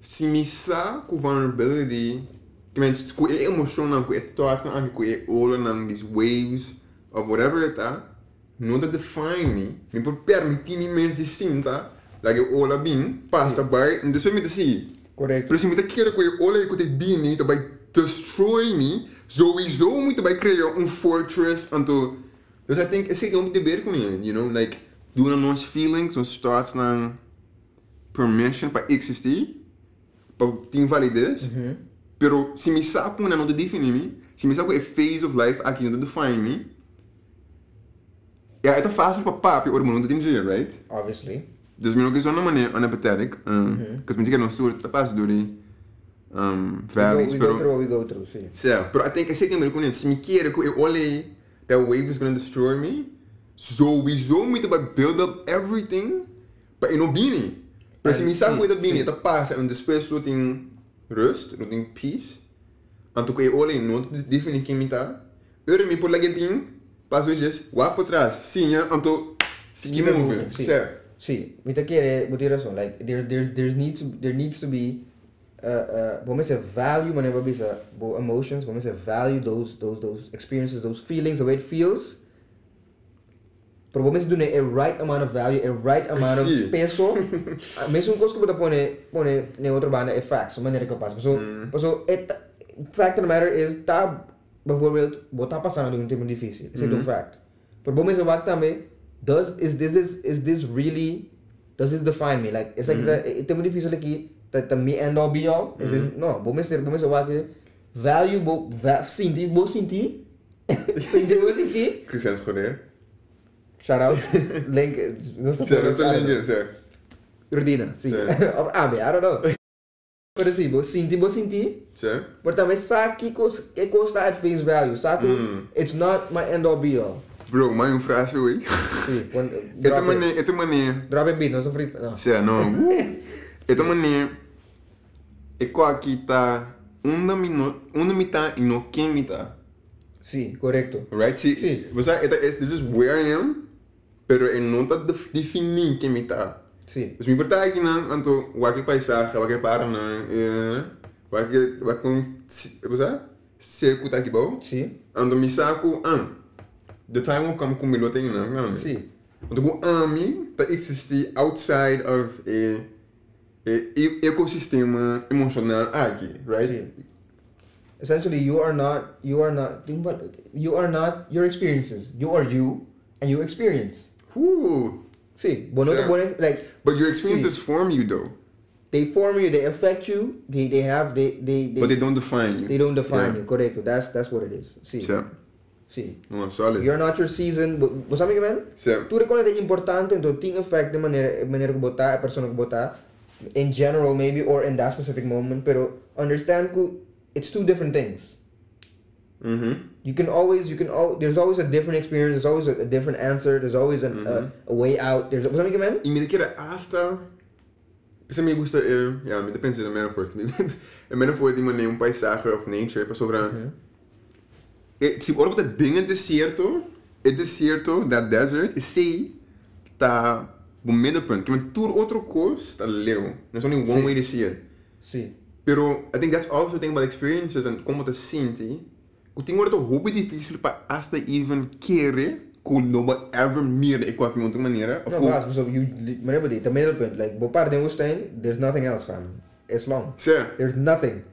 se me sa com vulnerability, que means com emocional, com thoughts, com all these waves of whatever it tá, não te define me por permitir me mente sinta, like all bem passa by, e depois me assim. Correto. Pero se me quer com all que te bem, te vai destroy me, sowieso muito vai criar fortress anto. Dus I think esse tem muito a ver com ele, you know, like doen aan onze feelings, onze thoughts naar permission para existir, para ter validez. Pero se me sabe como não te define me, se me sabe a phase of life aqui não te define me, Ja, het is fácil para papi, or mundo tem dinheiro, right? Obviously. Dus mijn ook is zo'n manier unempathetic. Because me diga não estou tapaz do valleys, we go through, sim. Yeah, but I think I sei que me reconhece. Se me quer que eu olhe that wave is gonna destroy me, sowieso moet ik build up everything, but eu não bini. Mas se me sabe que eu bini, tá passa, e depois eu tenho rust, eu tenho peace. Então que eu olhe não definir quem me tá. Eu me por lá que bem, passo just walk por trás. Sim, então seguir moving. Certo. Sim, muita razão. Like there needs to be vamos dizer value, mas vamos dizer emotions, vamos dizer value those experiences, those feelings, the way it feels. Pero vamos dizer a right amount of value, a right amount of peso. Mesmo coisa que você põe na outra banda é facts, a maneira que eu passo. So fact of the matter is tá bijvoorbeeld botar passando de tempo difícil. Isso é um fact. Pero vamos dizer o também does this really does this define me? Like it's like the tempo difícil aqui the me end all be all. Is it no? Vamos dizer value sentir Cristiano Schoner. Shout out link Rodina, sim. Of AB, I don't know. Pero sim, sentir. Sim. Mas também sabe que custa at face value. Sabe? It's not my end all be all. Bro, mas uma frase aí. Sim. Esta maneira. Drop a beat, não sou freestyle. Não. Sim, não. Esta maneira. É qual que tá uma mitad e não quem mitad. Sim, correto. Right? Sim. Você, this is where I am, pero não tá definindo quem mitad. Sim. Dus me importa aqui não, então, aquele paisagem, aquele paraná, aquele você, seco tá aqui bom. Sim. Então me saco, the time will come com milho tem não. Sim. Então o mim tá existir outside of a ecosistema emocional aqui, right? Sim. Essentially, you are not your experiences. You are you, and you experience. Ooh. See, like. But your experiences form you though. They form you. They affect you. They. But they don't define you. They don't define you. Correct. That's what it is. See. Yeah. See. No, solid. You're not your season. Você sabe que man? Yeah. Tu reconhece é importante, então tem effect de maneira que botar, a pessoa que botar, in general maybe or in that specific moment. Pero understand que it's two different things. You can always there's always a different experience, there's always a different answer, there's always a way out. There's você me man? E me quer hasta Isso me gusta, me depende da minha parte. A minha foi de maneira paisagem of nature, para sobre se olha para dingen deserto, that desert, e sei tá no midpoint, que uma tour outro course tá leu. There's only one way to see it. Sim. Pero I think that's also the thing about experiences and como te senti. O tem hora hobby difícil para hasta even querer que nobody ever mira e qualquer outra maneira. No, mas so you remember the middle point like bopar de Woestijn, there's nothing else fam. It's long. Certo. There's nothing.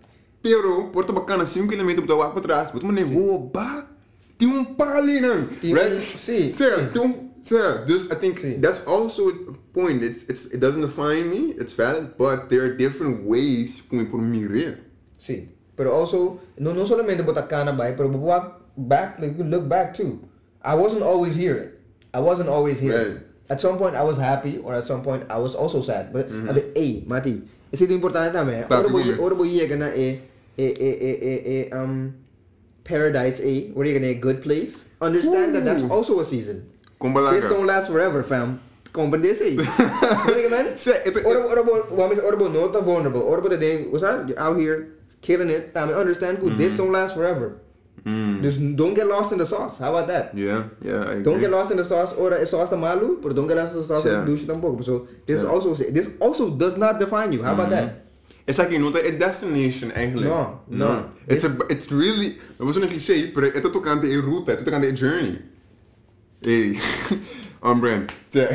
Pero porta bacana 5 km para lá para trás, but maneira ba tem pá ali não. Right? Sim. Certo. Just I think that's also a point. It doesn't define me. It's valid, but there are different ways por mirar. Sim. But also, no solamente botar cana by, but back, like you look back too. I wasn't always here. Right. At some point I was happy, or at some point I was also sad. But Mati, is it importante também? Ora boy chega na paradise where you gonna a good place. Understand that that's also a season. This don't last forever, fam. Compre this aí. Ora not vulnerable. Ora the thing, what's that? You're out here killing it. I mean, understand, good. This don't last forever. Just don't get lost in the sauce. How about that? Yeah, I agree. Don't get lost in the sauce. Ora é sauce malu, but don't get lost in the sauce douche tampoco. So this also does not define you. How about that? It's like not a destination eigenlijk. No. It's really. Het was een cliché, maar het is tocante een route, het is tocante een journey. Hey, OnBrand. But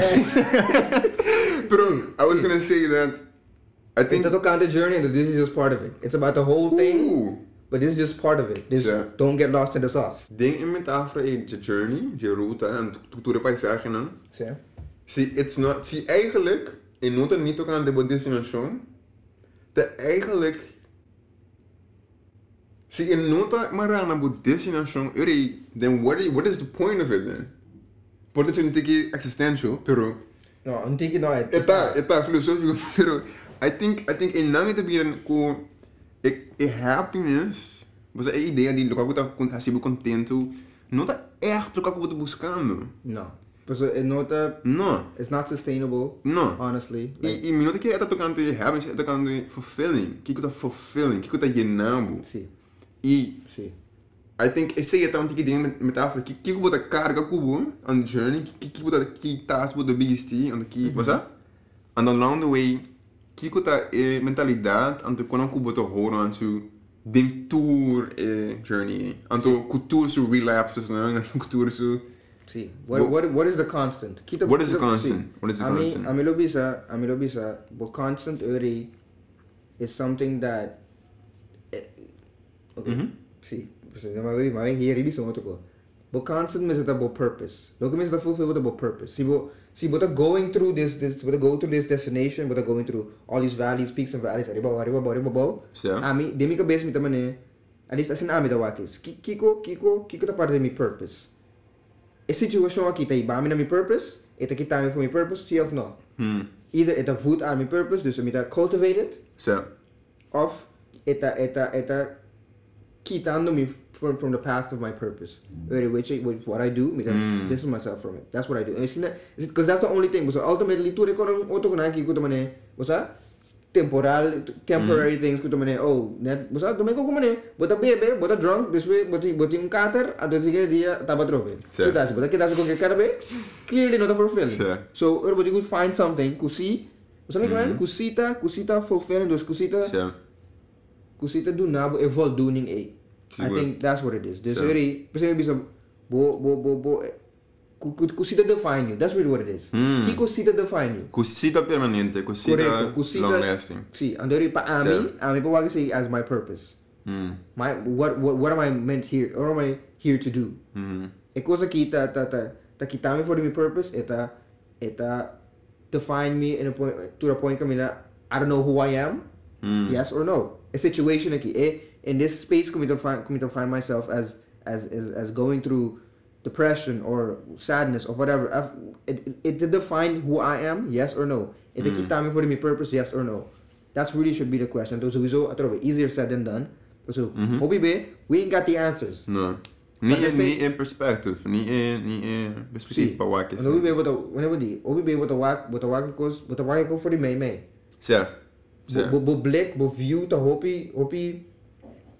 I was gonna say that I think it's tocante journey, and this is just part of it. It's about the whole thing. But this is just part of it. Don't get lost in the sauce. Ding in metafora je journey, je route en cultuur paisagem não. Sim. See, it's not. See, eigenlijk in nota niet ook aan de destination. Dat eigenlijk. See, in nota maar aan de destination. Then what is the point of it then? pode ser um tique existential, pero No, não tem que não é. Está filosófico, pero I think em não te viram com happiness, você a ideia de local que tá assim contento, não tá echt local que você buscando. Não. Porque nota. Não. It's not sustainable. Não. Honestly. E não te que tá tocando de happiness, tá tocando de fulfilling. Que tá fulfilling, que tá llenando. Sim. E sim. I think esse é tão tique de metáfora que você carga cubo on the journey, que você que tá as the biggest thing, on que você and along the way que tá mentalidade anto quando cubo to hold on to den tour journey anto cultura su relapses não cultura su sim. What is the constant? What is the constant? What is the constant? A mim lo bisa, but constant already is something that okay. Sim. Mas hier is zo te go. But constant is it about purpose. Look is the fulfill about purpose. See, but going through this, but go through this destination, but going through all these valleys, peaks and valleys, arriba. Ami, demi ka base mi tamane. At least asin ami da wakis. Kiko ta parte de mi purpose. A situation aqui tá iba na mi purpose, eta kita mi for mi purpose, see of no. Either eta food aan mi purpose, dus mi ta cultivated. So. Of eta quitando me from the path of my purpose. Which what I do, distance myself from it. That's what I do. Because that's the only thing. So ultimately, tu rekonan auto kana ki kuto mane, bosa temporary things kuto mane. Oh, net bosa domingo ko mane, bota bebe, bota drunk, this way, bota yung kater, ado sige dia taba trofe. So that's bota kita ko kara be, clearly not fulfilling. So but you could find something kusi, bosa mi kan kusita fulfilling, dus kusita do nabo voldoening e. I think that's what it is. There's already, bisa kusita define you. That's really what it is. Ki kusita define you. Kusita permanente, kusita long lasting. See, and there pa ami pa wag say as my purpose. What am I meant here? What am I here to do? E cosa kita kita me for my purpose eta define me in a point to the point kamina I don't know who I am. Yes or no? A situation aqui in this space come to find myself as going through depression or sadness or whatever. It define who I am, yes or no? It kita me for my purpose, yes or no? That's really should be the question. So sowieso easier said than done. So we ain't got the answers. No. Niet in perspective, niet in perspectief pa wak is. We be able to wak for the main. Ja. Bo blik, bo view to hopi.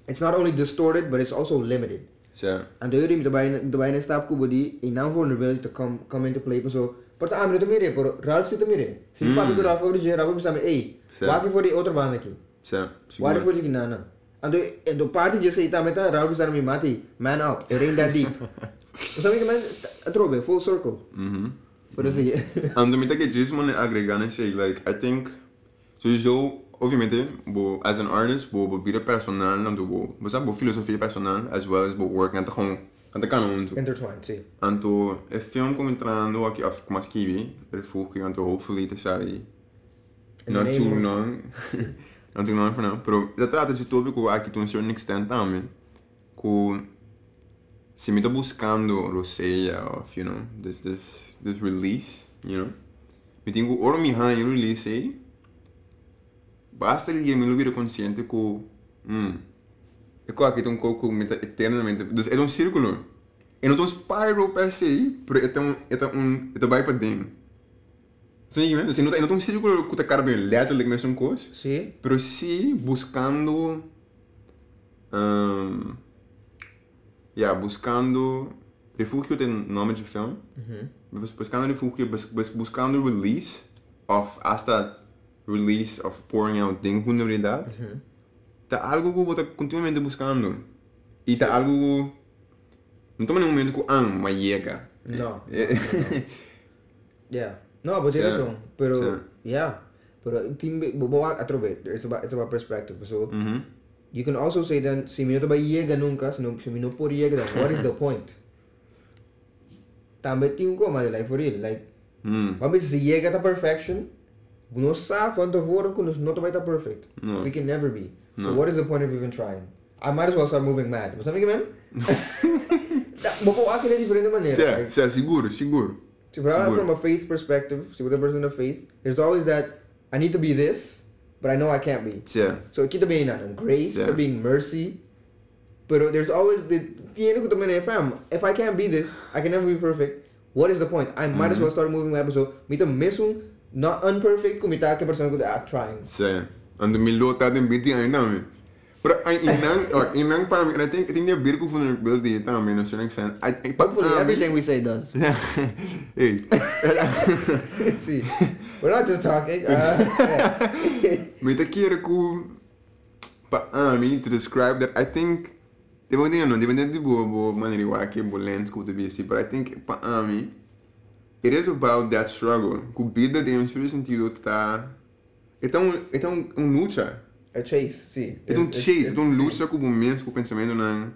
It's not only distorted, but it's also limited. Yeah. And the other stap ko body in now vulnerability to come into play. So, but I'm not mere, but Ralph sit mere. Si papi ko Ralph origin, Ralph bisa me, hey, waki for the other band aqui. Yeah. Waki for the nana. And the party just say itameta Ralph bisa me mati, man up, it ain't that deep. So sabi man, atrobe full circle. But assim. And the que diz man agregando say like I think sowieso obviamente, as an artist, vida personal, bo filosofia personal, as well as work ante kanon. Intertwined, sim. Anto, e film come entrando aqui af como escrevi, refugio, anto hopefully te sai not too long for now, pero já trata de tópico aqui to a certain extent também, que se me tô buscando roceia of, you know, this release, you know, me tenho ora me han release aí. Basta que me lo consciente que é que aqui tem um coco eternamente, é um círculo, é não um spiral per se, mas é vai para dentro. Sim, assim, não é um círculo que está cara bem literalmente mesmo coisa, sim, mas sim buscando buscando refúgio tem nome de filme, buscando refúgio, buscando release of hasta release of pouring out things com verdade, tá algo que eu tô continuamente buscando e tá algo não tô num momento que mas chega. Não. Yeah. No, but there is one. Pero pero team boa atrobe. It's about perspective. So you can also say then si minuto ba chega nunca, se mi não por chega, then what is the point? Também tem como like for real, like vamos se chega a perfection. Nós sabemos van tevoren que nós não vai estar perfect. No. We can never be. So what is the point of even trying? I might as well start moving mad. Mas sabe que man? Vou aqui de diferente maneira. Seguro. From a faith perspective, see with a person of faith, there's always that I need to be this, but I know I can't be. So kita being on grace, kita being mercy. But there's always if I can't be this, I can never be perfect. What is the point? I might as well start moving my episode. Mita mesmo not unperfect, kumita ke person could act trying. And the milota din biti ay namin. But inang para and I think they're beautiful vulnerability in a certain extent. Hopefully everything we say does. Hey. See, we're not just talking. Mita kira ko to describe that I think depende bo maneri wake bo lens ko to be see, but I think it is about that struggle. Ku vida de sentido tá lucha. A chase, sim. É chase, é luta com momentos, com o pensamento, não.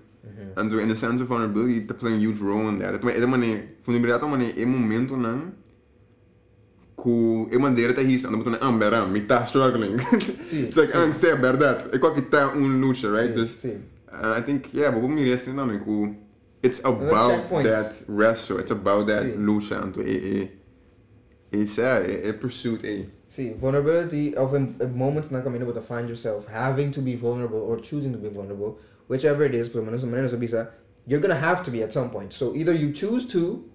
And in the sense of vulnerability, it's playing a huge role in that. É maneira, vulnerabilidade é momento, não. Que é maneira tá isso, ando botando ambera, me tá struggling. It's like sei a verdade. É qual que tá lucha, right? I think but me resta não, que it's about that wrestle, it's about that lucha, and a pursuit, See, vulnerability of a moment not coming able to find yourself having to be vulnerable or choosing to be vulnerable, whichever it is, you're gonna have to be at some point. So either you choose to,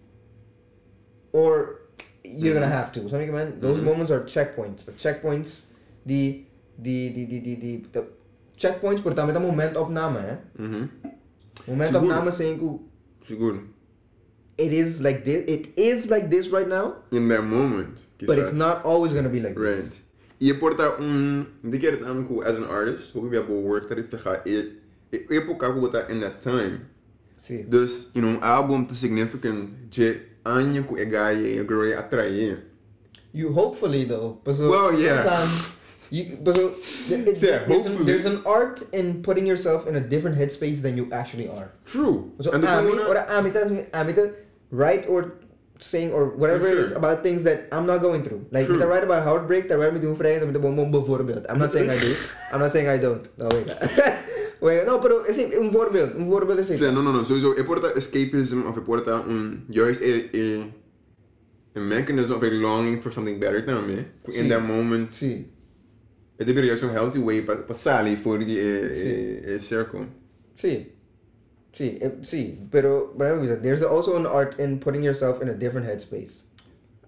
or you're gonna have to. Something, man. Those moments are checkpoints. The checkpoints, the checkpoints, por também moment opname, Moment opname saying Seguro. It is like this. It is like this right now. In that moment. But it's not always gonna be like this. Right. E porta as an artist, hoe we hebben work dat heeft te gaan. Je elkaar botar in that time. Sim. Dus, album te significant, je anje ku egaye, groei atraye. You hopefully though. Well, yeah. There's an art in putting yourself in a different headspace than you actually are. True. So write or saying or whatever it is about things that I'm not going through. Like I write about heartbreak, that write me doing friend, I'm not saying I do. I'm not saying I don't. No, wait. No, pero es un voorbeeld is it. No. Sowieso, e porta escapism of e porta juist a mechanism of a longing for something better também. In that moment. Sim. It deve juist een healthy way passare voor die circle. Sí, pero there's also an art in putting yourself in a different headspace.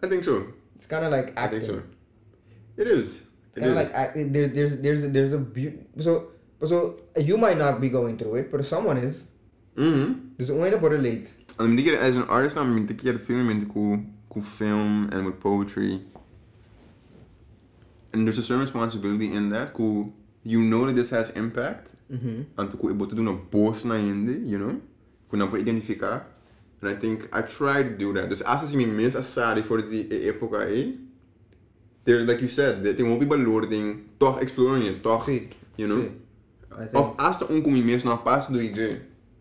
I think so. It's kind of like acting. I think so. It is. Kind of like acting. There's a beauty. So you might not be going through it, but someone is. Dus hoe je dat relate? En ik as an artist, I'm thinking film met cool film and with poetry. And there's a certain responsibility in that. You know that this has impact. En toen kon je doen een post naar je, kon je identificar. And I think I try to do that. Dus als je me mis als sari voor die epoca, there, like you said, there won't be balording, toch exploring it, toch, Of als de onkom je mis nog pas doe je,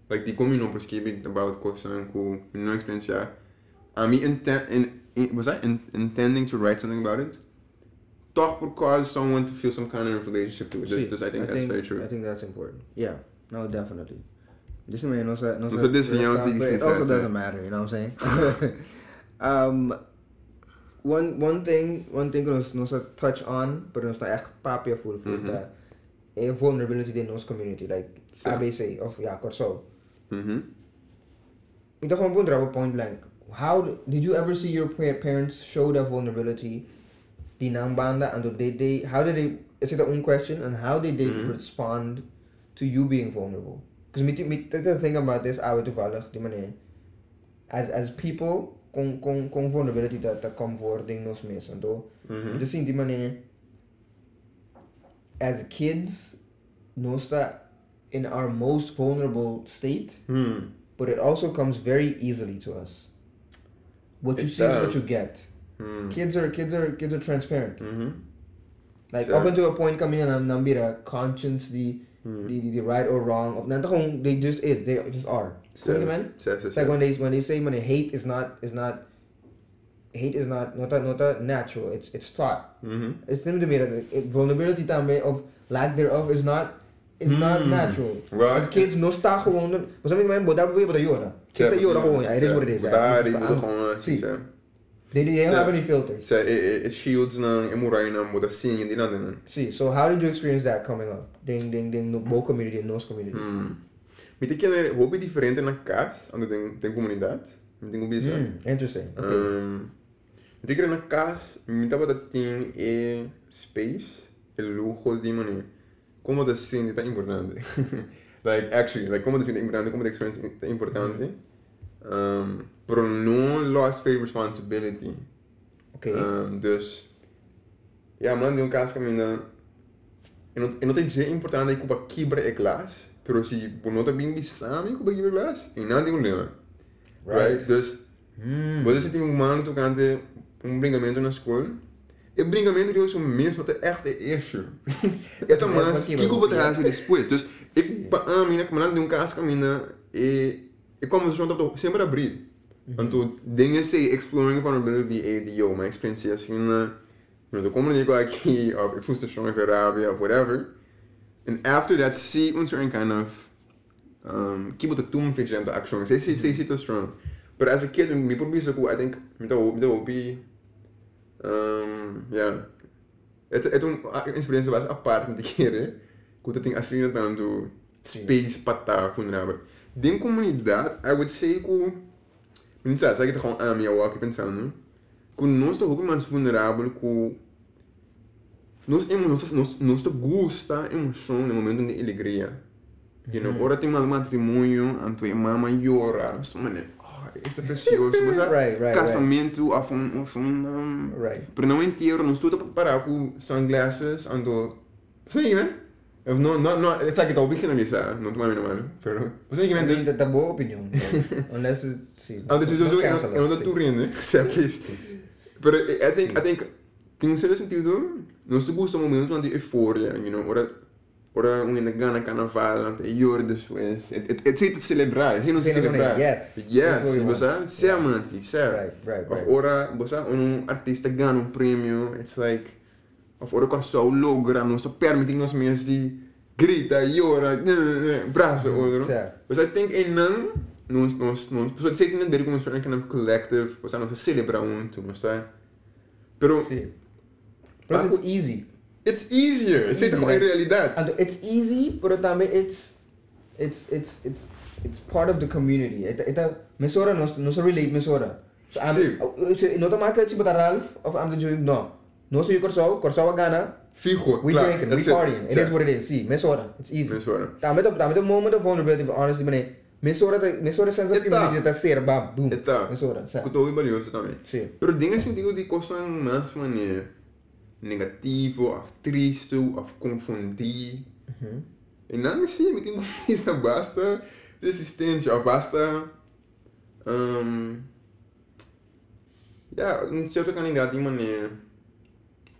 like die kom je nog prescribing about kosten, no experience, intending to write something about it. Toch will cause someone to feel some kind of relationship to it. I think that's very true. I think that's important. Yeah, no, definitely. This man knows that. So this it also doesn't matter. You know what I'm saying? One thing nos touch on, but nos echt papia full that a vulnerability in nos community, like ABC of Corso. Ik dacht gewoon point blank. How did you ever see your parents show that vulnerability? Die naambanda, and how did they, is it their own question, and how did they respond to you being vulnerable? Because the thing about this, toevallig, die manier, as people, con vulnerability dat comforting nos mis, en do, dus zien die manier, as kids, nos that in our most vulnerable state, but it also comes very easily to us. What you see is what you get. Kids are transparent. Like up until a point coming in and nambira conscience the right or wrong of they just are. So, man? It's like when they say hate is not natural. It's thought. It's vulnerability tambe of lack thereof is not It's not natural. Right. As kids, não está gewoon... Você me lembra, botar bebê, botar yora. Você está yora gewoon, it is what it is. Botar e botar gewoon, sim. They don't have any filters. Shields não, murai não, botar sim, e nada não. See, so how did you experience that coming up? Ding, no both community and nos community. Me tem que ter hobby diferente na casa, onde tem comunidade. Me tem que pensar. Interesting. Okay. Me tem que na casa, me tava tem space, luxo de maneira. Como da cena é importante. Como da cena é importante, como da experience é importante. Pero não lost faith responsibility. Okay. Dus, man, de caso que eu não tenho jeito importante que para quebrar a classe, pero se por não tá bem bisami que para quebrar a classe, e não tem problema. Right? Dus, você tem mano tocante bringamento na escola. E bringamento de mesmo até echt issue. Então, mas que eu vou trazer depois. Dus, para mim, como não de caso que como se junta sempre abrir. Então, dingen se exploring vulnerability ADO, my experience assim na comunico aqui, of frustration of rabia, of whatever. And after that, see un certain kind of keep the tomb feature into action. Say it strong. But as a kid, me por bisa ko, I think me da be é uma experiência bastante à parte de querer, que eu tenho assim tanto space para estar vulnerável. Dentro da comunidade, I would say que não sei, sabe que tá com a minha walk pensando, que nós estamos mais vulnerável que nós gosta emoção no momento de alegria. You know, ora tem um matrimônio, então a mama llora, nós estamos isso é precioso, mas casamento of pero não inteiro, não estou preparado com sunglasses, ando, sim, né? Não, sabe que tá originalizado, não tô mais normal, pero, você que vende da boa opinião, unless sim. Eu não tô rindo, né? Please. Pero I think que no certo sentido, nós temos um momento de euforia, you know, ora um ainda ganha carnaval, até llora depois. É feito de celebrar, é não celebrar. Yes, você se amante, certo? Right. Ora, você artista ganha prêmio, it's like, ora quando só logra, não só permite nós mesmos de grita, llora, braço, outro. Você tem que não pessoas se entender como um kind of collective, você não se celebra muito, não está? Pero it's easy. It's easier. It's feito com a realidade. And it's easy, pero também it's part of the community. Mesora não se relate mesora. So não tá marca tipo da Ralph of I'm the Joïm, no. Não se corso a gana. Fijo. We drinking, we partying. It is what it is. See, mesora. It's easy. Também the moment of vulnerability, honestly, mané. Mesora sense of community tá ser bab, boom. Mesora. Que tô bem valioso também. Sim. Pero tem esse sentido de coisa mais maneira. Negativo, of triste, of confundir. E não assim, me tem que basta resistência, ou basta um certo candidato de maneira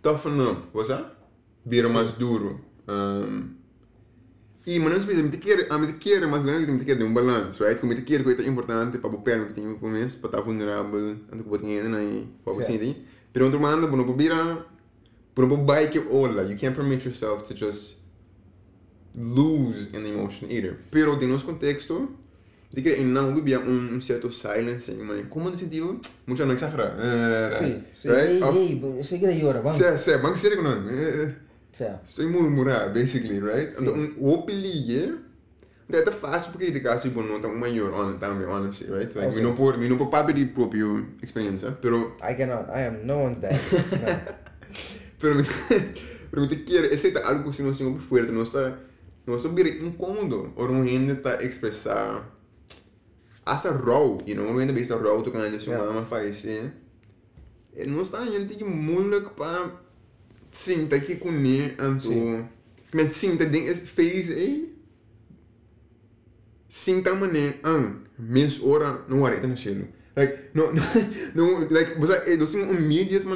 toughen up, você? Vira mais duro. E mas não se pensa, me quer, mas não me quer de um balanço, right? Como me quer coisa importante para o permitir no começo, para estar vulnerável, antes que eu tenha aí, para você sentir. Pero outro manda, não vira But bike όλα, you can't permit yourself to just lose an emotion either. Pero de nosso contexto, de que não vivia certo silence, como no sentido, muito não exagerar. Sim. Right? Sei que daí ora, vamos. Sim, vamos ser que não. Estou murmurar, basically, right? Então, opelige, é fácil porque de caso bom não tão maior também, honestly, right? Like, me não por parte de própria experiência, pero I am no one's dad. Pero me te quiere, es algo que si no es muy fuerte, no está bien incómodo, o no gente está expresar hasta raw, you know, no gente está raw tocando de su mamá fallecer, não está gente que moeilijk para sinta que com ele, então, mas sinta dentro fez sinta maneira, menos hora não vai no cielo. Like, você não tem uma immediate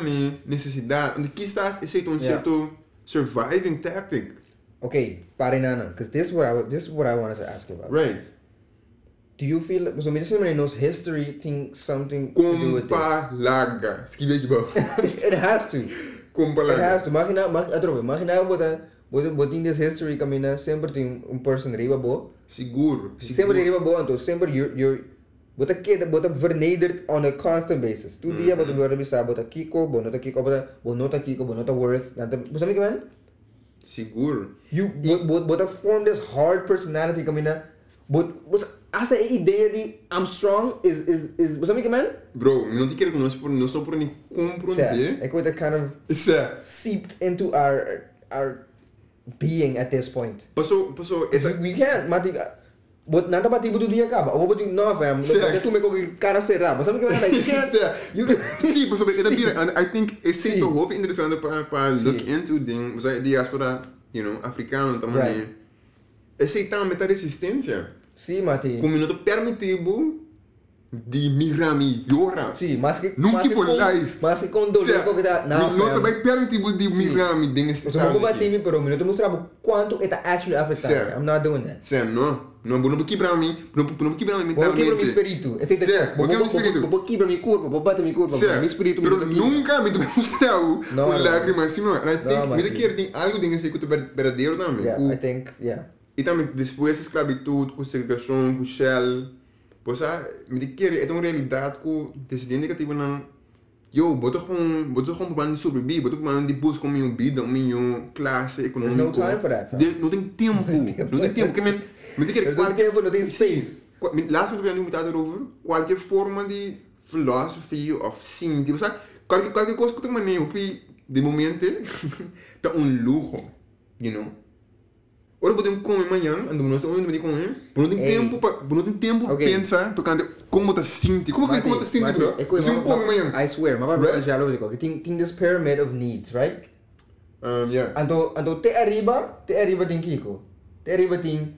necessidade, onde quizás esse é certo surviving tactic. Okay, pare nana, because this is what I wanted to ask you about. Right. Do you feel, so me dice knows history think something to do with this? Compalaga, escreve aqui bom. It has to. Compalaga. It has to. Imagina Botin this history kamina, sempre tem person riba bo. Seguro. Sempre tem riba bo, então sempre you're bota vernederd on a constant basis. Tu dia bota luar bisa bota kiko, bonota kiko, bonota worth. Nanti, sabe que man? Seguro. You bota form this hard personality kamina. Asa a ideia de I'm strong is sabe que man? Bro, não te quero que nós não por nem compreender. É coisa kind of seeped into our being at this point. Passou, We can't, mati. But nanta mati butuh dia ka, ou butuh no fam. Porque tu me com cara será, sabe que man? Sim, passou, and I think é sempre hope interessante para look into things, a diáspora, africano também. Aceitar a resistência. Sim, mati. Como não te permitivo de mirami llora. Sim, mas que nunca por life. Mas que com dolor que dá, não te vai permitivo de mirami dentro dessa. Eu vou bater pero eu te mostrar quanto está actually affected. I'm not doing that. Sam, não quebrar mim, não quebrar mim mentalmente. Vou quebrar meu espírito. Vou quebrar meu corpo, vou bater meu corpo, meu espírito. Pero nunca me mostrar o lágrima assim, não. I think tem algo dentro desse que é verdadeiro também. Yeah, I think, yeah. E também depois esclavitud, com segregação, com shell, pois me quer é uma realidade que decidir negativo não. Boto com plano de sobreviver, boto com plano de buscar minha vida, minha classe econômica. There's no time for that. Não tem tempo, porque me quer qualquer tempo, não tem space. Laatst we hebben het over qualquer forma de philosophy of thinking, sabe? Qualquer coisa que tu maneira, de momento tá luxo, you know. Ora podemos comer amanhã, andamos nós onde comer, não tem tempo para pensar, tocando como tá sentindo, como tá sentindo, bro? Se come amanhã. I swear, mas já lo digo, que tem this pyramid of needs, right? Yeah. Ando te arriba tem Kiko, te arriba tem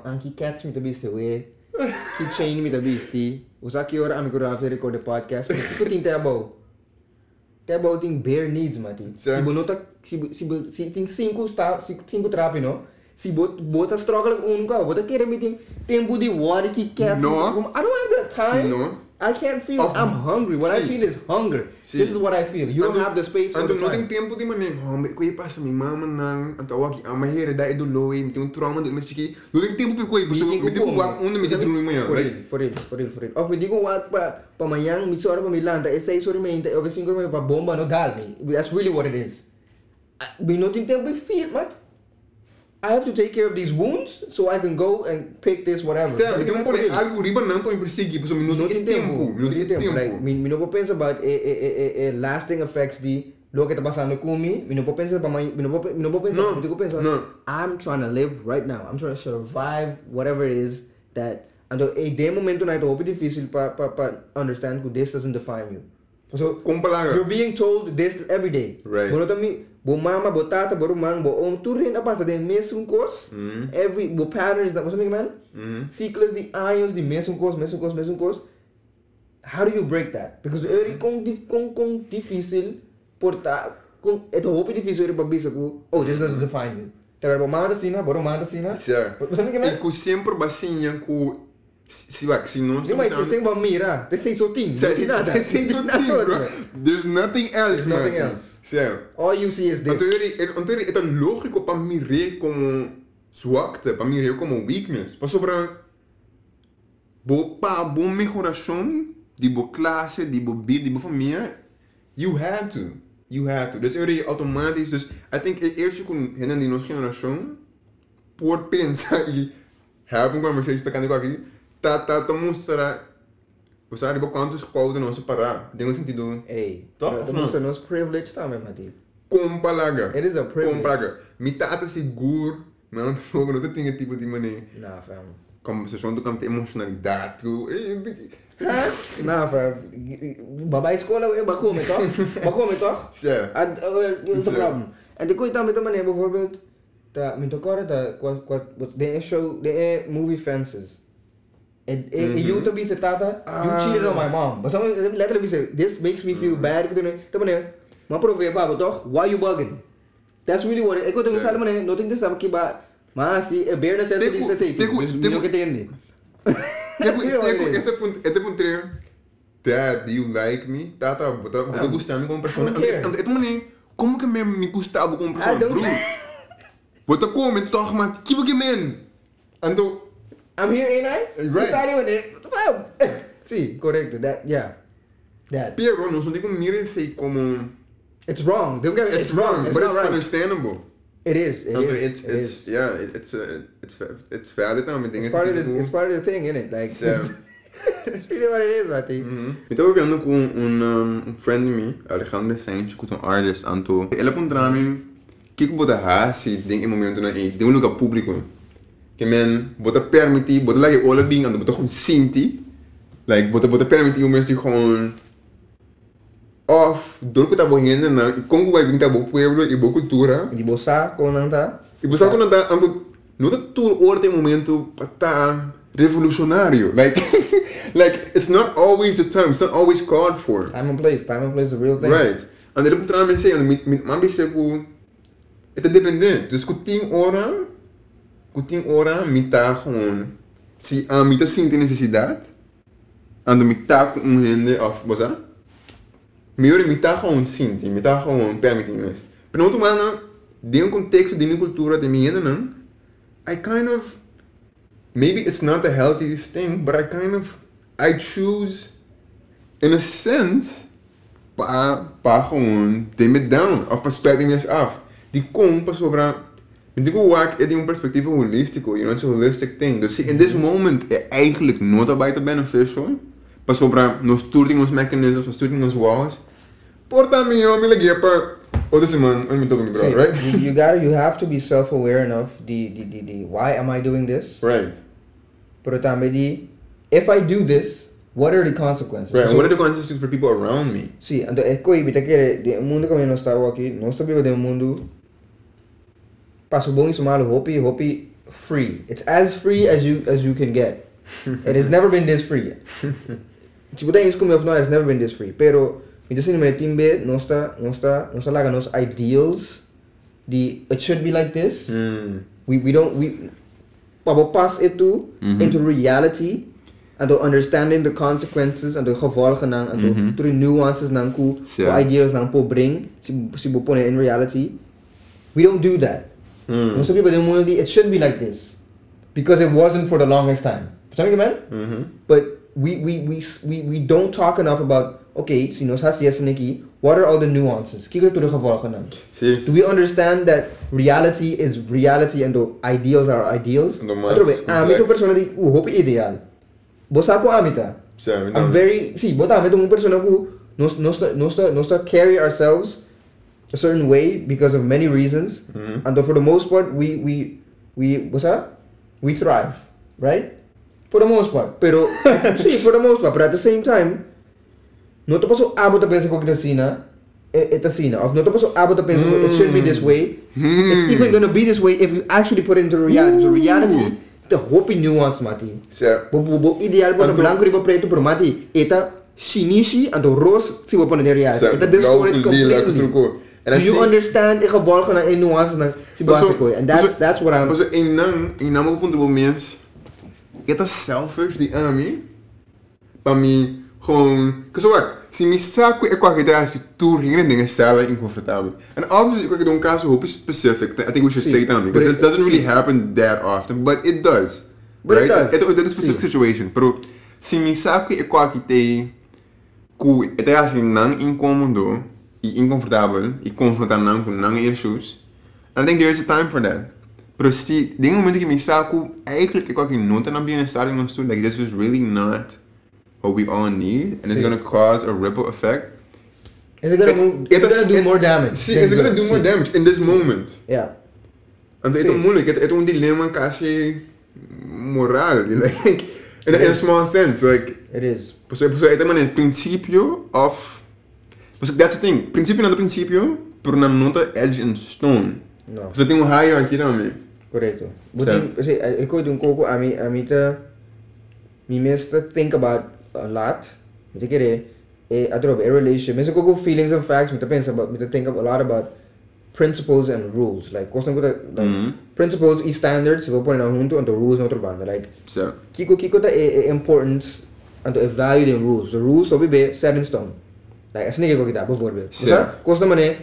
anki cats me tabi we, ki chain me tabi sti, usa ki ora amigo Ralph record the podcast, Kiko tem Tabo tem bare needs, mati. Se tem cinco trapos, não? Se bota struggle bota querer me tem tempo de water que quer. No. I don't have that time. No. I can't feel. I'm hungry. What I feel is hunger. This is what I feel. You don't have the space for the time. Não tem tempo de maneira. Kaya passa minha mama não. Então aqui a minha herida do loi, me tem trauma de me chiqui. Não tem tempo para coisa. Me digo onde me digo no manhã. For real. Of me digo what para manhã me sora para Milanta. Essa é sobre mim. Eu que 5 horas para bomba no dal me. That's really what it is. Me não tem tempo para feel, mas I have to take care of these wounds so I can go and pick this whatever. Sim, então põe algo riba não para perseguir, porque não tem tempo. Like, me não vou pensar about lasting effects de lo que está passando comigo. Me não vou pensar para mim, me não vou pensar, I'm trying to live right now. I'm trying to survive whatever it is that. Então, de momento não é tão difícil para understand que this doesn't define you. So, you're being told this every day. Right. Bo mama, bo tata, bo rumang, bo om, tu rin apa sa de mesmo course. Bo patterns that, sabe man? Ciclos de anos de mesmo course. How do you break that? Because é com difícil portar, com é tão difícil para bisa ko. Oh, this doesn't define you. Pero bo mama da sina, bo rumang da sina. Sabe man? E ku sempre basinha ku se não se mas sem ba mira, te sei sotinho. There's nothing else. All you see is this. Então é lógico para mirar como zwakte, para mirar como weakness. Para sobre boa melhoração de boa classe, de boa vida, de boa família, you had to. Dus é automatisch. Dus I think eerst com a nossa geração por pensar e have uma conversação tá cantando aqui, tá mostrar você sabe quantos coisas nós parar, tem um sentido. Tá mostra nosso privilege também, Mati. Compalaga. It is a privilege. Compalaga. Me tá seguro, mas não tem tipo de maneira. Não, fam. Como se são do campo de emocionalidade. Não, fam. Babai escola é bakome toch? Yeah. That's the problem. En de coisa também maneira, bijvoorbeeld, tá, me tocou de show, de movie Fences. You to be tata, you cheated on my mom. But someone literally say, this makes me feel bad. Maar probeer pa, toch? Why you bugging? That's really what it is. Ik wil zeggen, maar nothing this time kiba. Maar zie, a bare necessity is the same. Dus não que entende. Este ponto Dad, do you like me? Tata, você gostava como pessoa? Então, como que me gostava como pessoa? Bro, Bota komen toch, man. Keep it man. Ando. I'm here, ain't I? Right. See, correcto. That, yeah. That. Pero no son digo mire sei como. It's wrong. Don't get me. It's wrong, but it's right. understandable. It is. It's valid. It's part of the thing, isn't it? Like, it's really what it is, Mati. Eu estava vendo com um friend de mim, Alejandro Sainz, que é um artist, Anto. Ele apontou para mim que bota raça em momento na de um lugar público. Que men bota permitir, bota lá que olha bem, ando bota com sinti, like bota permitir o mesmo gewoon of door que tá morrendo na e como vai vir tá bom pueblo e boa cultura. E bossa com nanta. E bossa com nanta, ando não tá tudo ordem momento para tá revolutionário. Like it's not always the time, it's not always called for. Time and place is the real thing. Right. En dat moet trouwens zeggen, met man besefu, het is dependent. Dus com 10 horas, me tá gewoon, se a me tá sentindo necessidade, ando me tá com rende of, bosa, melhor me tá gewoon sinti, me tá gewoon permitindo isso. Pero outro mano, de contexto de minha cultura, de minha não, I kind of, maybe it's not the healthiest thing, but I choose, in a sense, para gewoon te me down, of para spreading this af. Die komt pas sobra, ik denk ook het een perspectief holistico, you know, it's a holistic thing. Dus in this moment, eigenlijk not buiten beneficial, pas sobra nos toering ons mechanisms, nos toering ons walls. Porta me yo, me lagi pa, this man, I'm talking bro, right? You have to be self-aware enough. The why am I doing this? Right. Pero também if I do this, what are the consequences? Right, and what are the consequences for people around me? Sì, então é coi bita que de mundo como nós está aqui, nós está vivendo um mundo passo bom isso malo, hope free. It's as free as you can get. It has never been this free. Tipo tem isso como eu não, it's never been this free. Pero me dizendo meu team B, nós está lá nos ideals. It should be like this. We pass it into reality. En door understanding the consequences en de gevolgen en door de nuances en hoe ideas en hoe bring, si bopone in reality, we don't do that. Most of people don't it should be like this, because it wasn't for the longest time. Something man? But we don't talk enough about okay, si nos hasies neki, what are all the nuances? Kijk to de gevolgen aan. Do we understand that reality is reality and the ideals are ideals? Met persona die hope ideal. Bosa ko amita. I'm very bota amita uma persona who nos carry ourselves a certain way because of many reasons, and for the most part we thrive, right? For the most part. Pero for the most part, but at the same time, no te paso abot a pensa ko kita sina, of no te paso abot a pensa it should be this way. It's even gonna be this way if you actually put it into reality. So reality. The hope nuance mati. Bo ideal bo blanco riba preto pero mati eta shinishi and roos si bo pone reality. Eta distort completely. Do you understand? Ik gevolgen naar nuances naar si basico. And that's what I'm. So in namo punto bo mens. Eta selfish die ami. Pa mi gewoon, cause what? Si mi saco e qua che dai si tu ringen dingen sala incomfortabel. And obviously ik don't caso hope specific. I think we should say that because it doesn't really happen that often, but it does. But right? It does. It is a specific situation. Pero si mi saco e qua che te ku e te asi nang incommodo, e incomfortabel, e confrontar nang com nang issues. I think there is a time for that. Pero si ding momento que mi saco eigenlijk e qua che non te na bienestar in ons toe, like this is really not what we all need, and it's gonna cause a ripple effect. It's gonna do more damage. It's gonna do more damage in this moment. Yeah. And it's moeilijk. Het een dilemma quasi moral, like in a small sense, like it is. So het een principio of, that's the thing. Principio not principio, pero not the edge in stone. No. So tem hierarchy daarmee. Correcto. Ik hoor doen koko me mister think about a lot. Met ik a relationship. Mensen koko feelings and facts. Met think a lot about principles and rules. Like principles e standards. We ponen aan junto and the rules not erbij. Like kiko the importance and the value in rules. The rules will be set in stone. Like, as nigga ko kita, bijvoorbeeld. Kosta mane,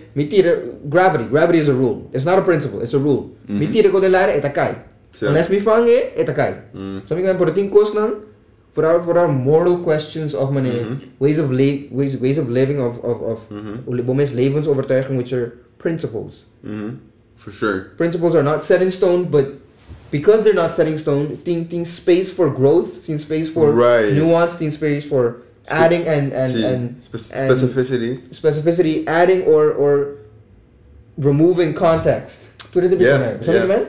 gravity is a rule. It's not a principle, it's a rule. Mi tira ko de lare, eta kai. Unless mi fange, eta kai. So mi kan por ting kosta for our moral questions of mane, ways of living of bomes levensovertuiging, which are principles. For sure. Principles are not set in stone, but because they're not set in stone, think space for growth, think space for nuance, think space for adding and specificity, adding or removing context. Yeah.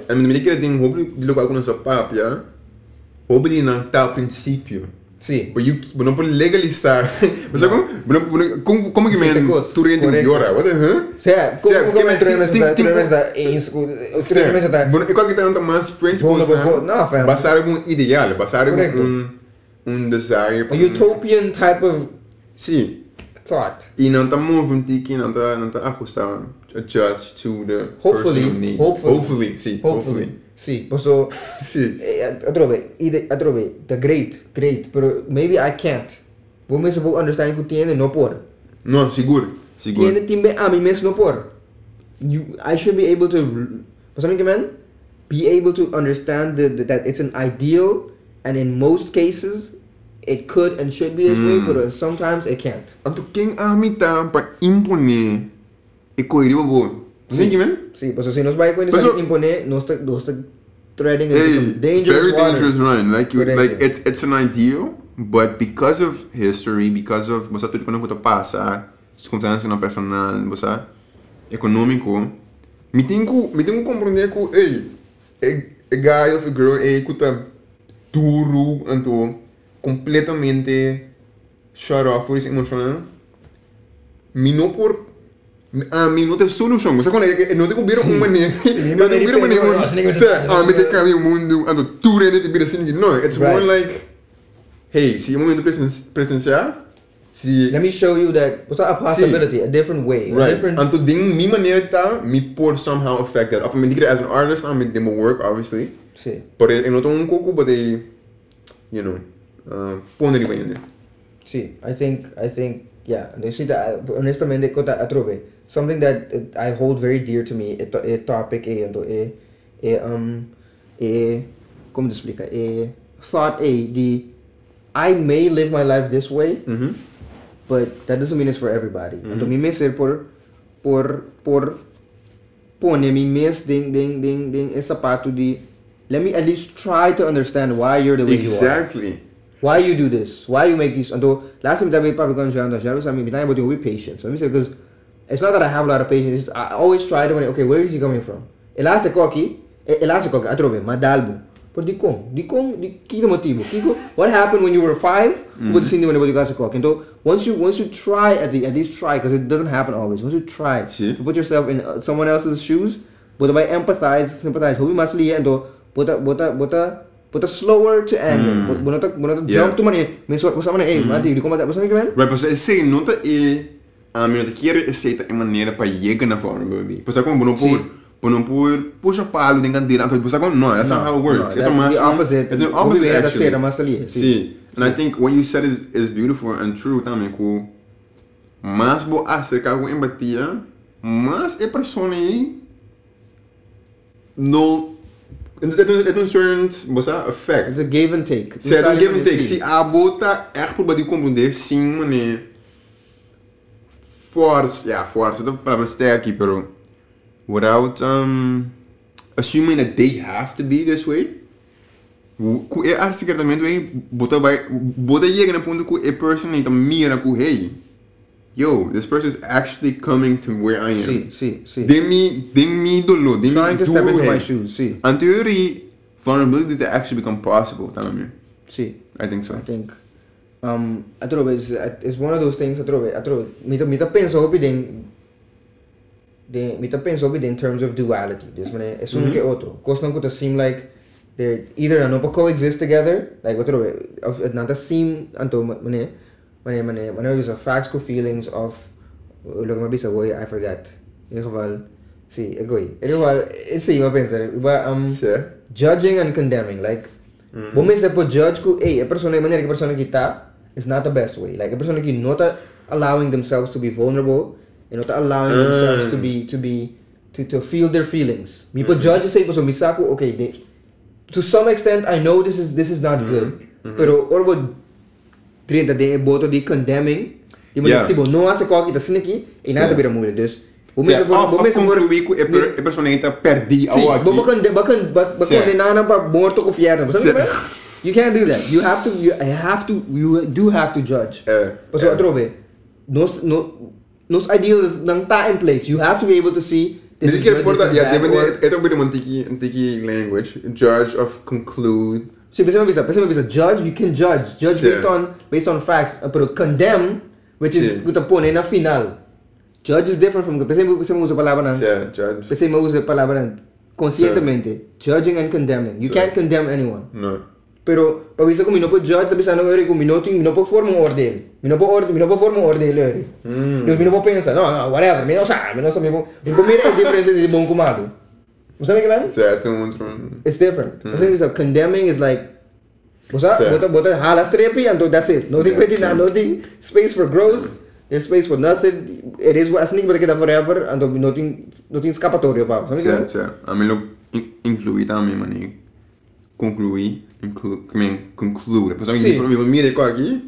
I mean, me quer ding hopefully di local con essa papo, yeah. Hopefully não tá princípio. Sim. But you não pode legalizar. Mas como que men tu rende melhora? What the hell? Como que men tremendo da e qual que tá tanto mais principles? Não, basar em ideal, basar em desire. A utopian type of thought. E não tá movendo que não tá ajustado, adjust to the personal need. Hopefully. Sì, posso. Sì. Atrove, the great, pero maybe I can't. Vou mesmo vou understand que tiene no por. No, seguro. Tiene timbe a mim mesmo no por. I should be able to. Be able to understand that it's an ideal, and in most cases, it could and should be this way, but sometimes it can't. Anto quem a mim tá para imponer e coirir o bom. Sí, pues si nos va a imponer, no está treading into some dangerous very dangerous run. Like it's an ideal, but because of history, because of você tudo quando passa, circunstâncias na personal, você econômico, me tenho que compreender que a guy of a girl que tá duro, então completamente shut off por esse emocional, me não por a mim não tem solução. Você quando não tem que uma maneira, não tem que maneira. Me tem que cambiar o mundo, ando tudo é de assim. No, it's more like, hey, se o momento presenciar, se let me show you that what's a possibility, a different way, right? A different. Anto ding mi maneira tá, me por somehow affect that. Of me diga as an artist, I make them work obviously. Sí. But eu não tenho coco, but they, you know, ponder bem ainda. Sí, I think. Yeah, honestamente, something that I hold very dear to me, a topic, como te explica, thought, I may live my life this way, but that doesn't mean it's for everybody. Então, me me ser por pone mi mes ding sapato de, let me at least try to understand why you're the way you are. Exactly. Why you do this? Why you make these? Until last time that we probably gone down the shadows, I mean, we're talking about with patience. So let me say, because it's not that I have a lot of patience. It's, I always try to, okay, where is he coming from? Elastic cocky, atrobe, madalbo. But di kiko motivo. What happened when you were 5? What seen when you got cocky? And so once you try at least try, because it doesn't happen always. Once you try to put yourself in someone else's shoes, but by sympathize, who must lead and but slower to anger. But jump to money. Mati, di como você me quer? Right, but say nota a mim não quer aceita a maneira para chegar na vulnerability. Você como não por puxa palo de candeira, então você como não, that's not how it works. It's the opposite. It's the opposite actually. See, and I think what you said is beautiful and true também. Que mais bo acercar com empatia, mas a pessoa aí não. It's a certain effect. It's a give and take. It's a give and take. Se a bota echt probeert compreender, sim, mané. Force, force. Dat para sterk, pero without assuming that they have to be this way. Ku é secretamente aí bota chega no ponto que a person então mira ku hey. Yo, this person is actually coming to where I am. Sí. Ding me dolo. Trying to step into my shoes, sí. And theory, vulnerability to actually become possible, también. Sí. I think so. I think, it's one of those things, mita penso in terms of duality. This man, es uno que otro. Cosas no seem like they're either no coexist together, like not seem anto mane. Wanneer we facts ko feelings of look mabisa boy I forgot. In ieder geval judging and condemning like when we say judge ko a persona maneira que persona que tá is not the best way. Like a persona que nota allowing themselves to be vulnerable, and not allowing themselves to feel their feelings. People judge and say, so misaku, okay, to some extent, I know this is not good. Pero or about 30 de boto di condemning. Je moet zeggen, no hace qualquer tá siniki e nada vira moeilijk. Dus a persona entra perdi ao aqui. Condenar para morto ou fiera. You can't do that. You do have to judge. Mas eu trobe. Nos ideals não tá in place. You have to be able to see this is good, this is bad. É também um tiki language. Judge of conclude. See, judge, you can judge based on facts, but condemn, which is good pone na final. Judge is different from pensei usa palavra judge. Pensei usa palavra conscientemente. Judging and condemning. You can't condemn anyone. No. Pero para bisa kung mino po judge, sabi sana ko mino po forma un ordem. Mino po forma un ordem leri. Mino po pensa, no, whatever, mino sa mira a difference de bom comado. Você sabe que é? It's different. So condemning is like, bota halas trepi and that's it. Nothing space for growth. There's space for nothing. It is what así que forever and nothing escapatorio pa. A mim lo incluir também, mano. Concluir, conclude. Por exemplo, eu miro aqui,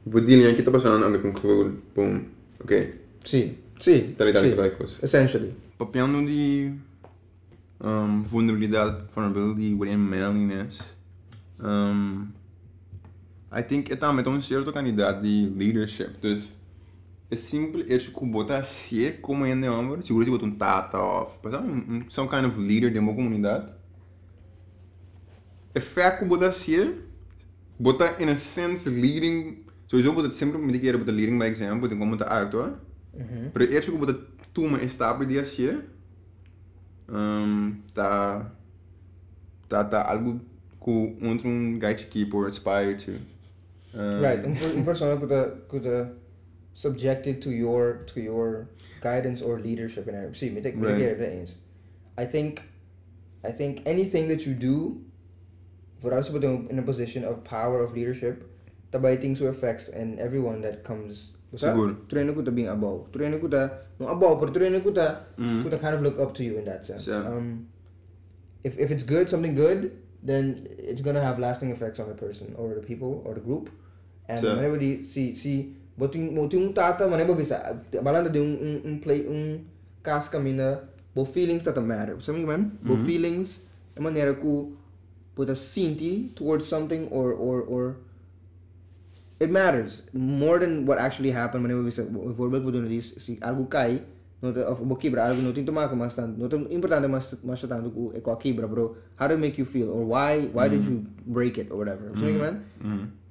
vou dizer aqui tá passando and conclude. Boom. Okay. Sim. Essentially. Papel de vulnerability within manliness. I think é também um certo candidato de leadership. Dus é simples, é tipo botar ser como é homem, seguro se botar tata off, some kind of leader de uma comunidade. É feio botar ser, botar in a sense leading, sowieso botar sempre me dizer botar leading by example, botar como botar actor. Pero é tipo botar toma estável de ser. Tá algo que gatekeeper aspire to. Right, persona could subjected to your guidance or leadership and everything. See, me take I think anything that you do, for us in a position of power of leadership, tabay things who affects and everyone that comes. Siguro. Tuloy na ko being above. Tuloy na ko above, pero tuloy na ko kind of look up to you in that sense. Yeah. If it's good, something good, then it's gonna have lasting effects on the person or the people or the group. And whenever see boting tata, whenever bisa balanda de play cast kami na bo feelings that matter. Something man, bo feelings, a manera ko put a sinti towards something or it matters more than what actually happened whenever we say verbal opportunities si algo kai no of bokibra algo no tinto maka mas tanto no importante mas tanto ko akibra bro, how did it make you feel or why did you break it or whatever. Something man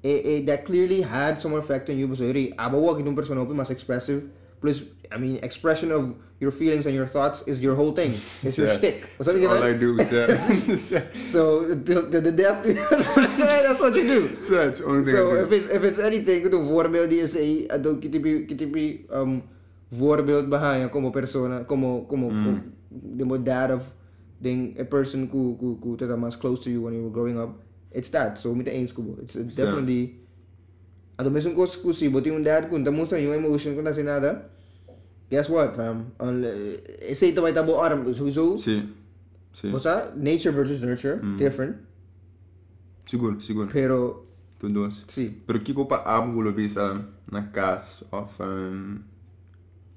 that clearly had some effect on you, so abawa kitong persona mas expressive plus I mean expression of your feelings and your thoughts is your whole thing. It's your shtick. All I do is so the death that's what you do. That's the only thing. So if it's anything, kung voorbeeld die is adon kitipi voorbeeld behind como persona como the dad of a person who that was close to you when you were growing up. It's that. So mit eens ko. It's definitely adon mesmo ko si boti yung dad kung tamusta yung emotion ko na sinada. Guess what, fam? Esse ito vai tabo aram so. Sí. Bosa nature versus nurture, different. Seguro. Pero todos. Sí. Pero kiko pa abo lo bisa na casa of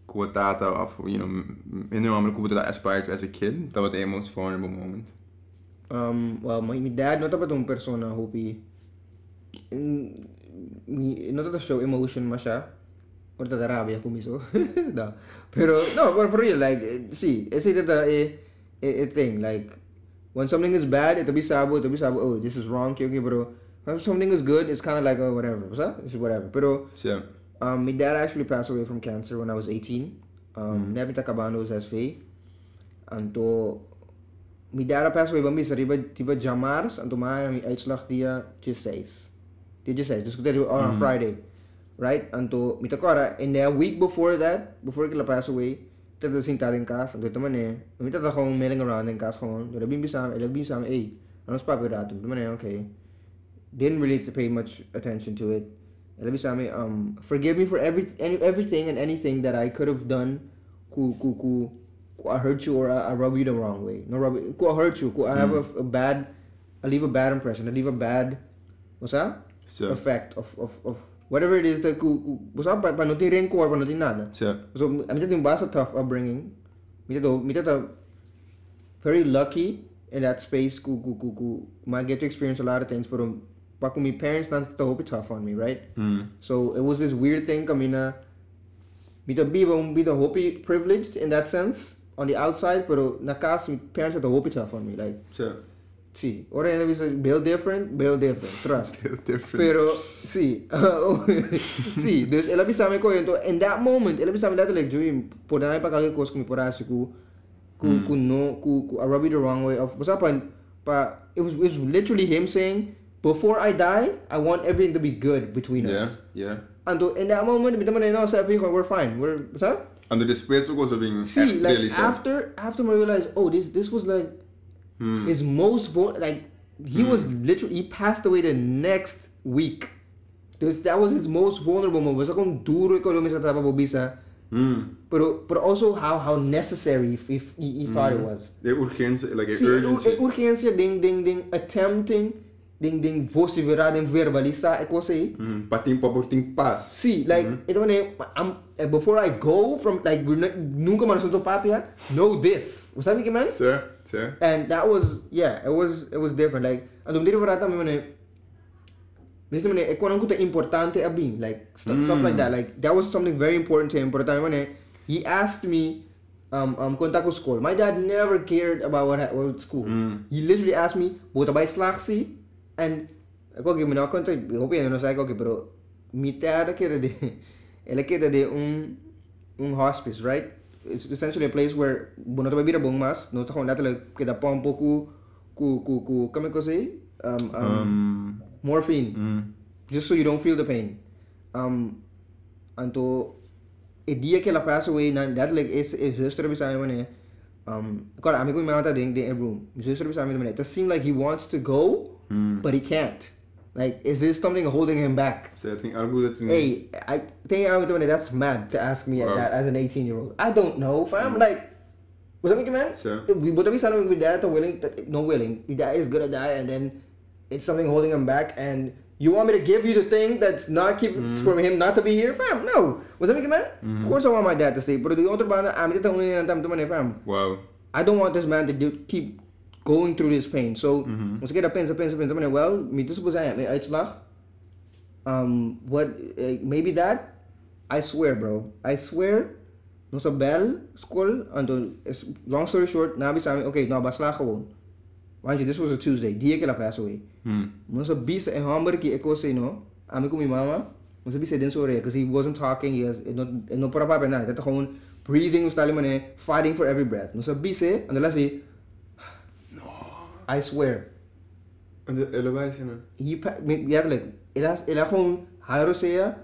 quotata of in the moment ko that aspired to as a kid. That was the most vulnerable moment. Well, my dad not about yung persona hopi. Not to show emotion masya. Or the rabia kumiso. No. Pero no, but for real, like see, it's a thing. Like when something is bad, ito bisabo, oh, this is wrong, okay, bro. When something is good, it's kind of like whatever, it's whatever. Pero my dad actually passed away from cancer when I was 18. Nebita kabano as fe. Anto my dad passed away bambisa tiba jamars anto my uitslag dia 16. Dia 16. Dus on Friday. Right? Anto mitakora in a week before he passed away, tata sinta in casa, anto tamane, mitata akong mailing around in casa ko, labing bisam, ano papi ratum, tamane, okay. Didn't really pay much attention to it. ela bisa me forgive me for everything and anything that I could have done ku I hurt you or I rub you the wrong way. No rub ku I hurt you, ku I have I leave a bad impression, I leave a bad what's that? So. Effect of whatever it is that what's up panutin rin ko or panutin nada. So I'm just basa tough upbringing. Mita very lucky in that space ku might get to experience a lot of things, but paku my parents not to tough on me, right? So it was this weird thing kamina mita be the hope privileged in that sense on the outside, pero na casa my parents had to hope tough on me, like so see, ora ela bisa build different, trust. Build different. Pero see, see, dus ela bisa me ko yun. In that moment, ela bisa me dati like Joïm, por na ipakali ko kung iporasi ku I rub you the wrong way of basta pa it was literally him saying, before I die, I want everything to be good between us. Yeah. And in that moment, we're fine. Basta? And the space was being see, like after I realized, oh, this was like his most like he was literally he passed away the next week. That was his most vulnerable moment. Basta kung duro ko lumisa tapa bobisa. But also how necessary he thought it was. The urgency, like urgency. Urgency ding attempting ding vociferar and verbalizar é coisa aí. Pating paporting paz. See, like before I go from like nunca mais sou papia. Know this. Você sabe que man? Sir. And that was it was different. Like ando me verata me Mr. Mane, economic importante abing like stuff like that. Like that was something very important to him. But he asked me, contact with school. My dad never cared about what school. He literally asked me, "Bota by slagsi?" And ako give me no contact. Hope you know say okay, pero mitad keda de un hospice, right? It's essentially a place where bono to bebida bong mas, no ta kon dati like keda pompo ku kami ko say morphine, just so you don't feel the pain. Anto a dia que ela passed away, that like is sister beside me. Cara, amigo me mata ding room. Sister beside me. It seems like he wants to go, but he can't. Like, is this something holding him back? So I think I'll go that. Hey, I think that's mad to ask me that as an 18-year-old. I don't know, fam. Like, what's up with you, man? So we something with dad willing. Your dad is gonna die, and then it's something holding him back, and you want me to give you the thing that's not keep for him not to be here, fam? No. What's up with you, man? Of course I want my dad to stay, but the other band, I'm just only fam. wow. I don't want this man to keep going through this pain. So, once I get a pen, well, me too suppose I am uitslag. Maybe that? I swear, bro. I swear. No sa bell school until long story short, nabi sa amin, okay, no basla gewoon. Mind you, this was a Tuesday. Dia que ela passed away. No sa bisa e hamburger ki eko say no. Ami ko mi mama. No sa bisa din sore because he wasn't talking. He has no para pa na. That gewoon breathing ustali man fighting for every breath. No sa bisa and la say I swear. And the elevation. Ela gewoon haro siya,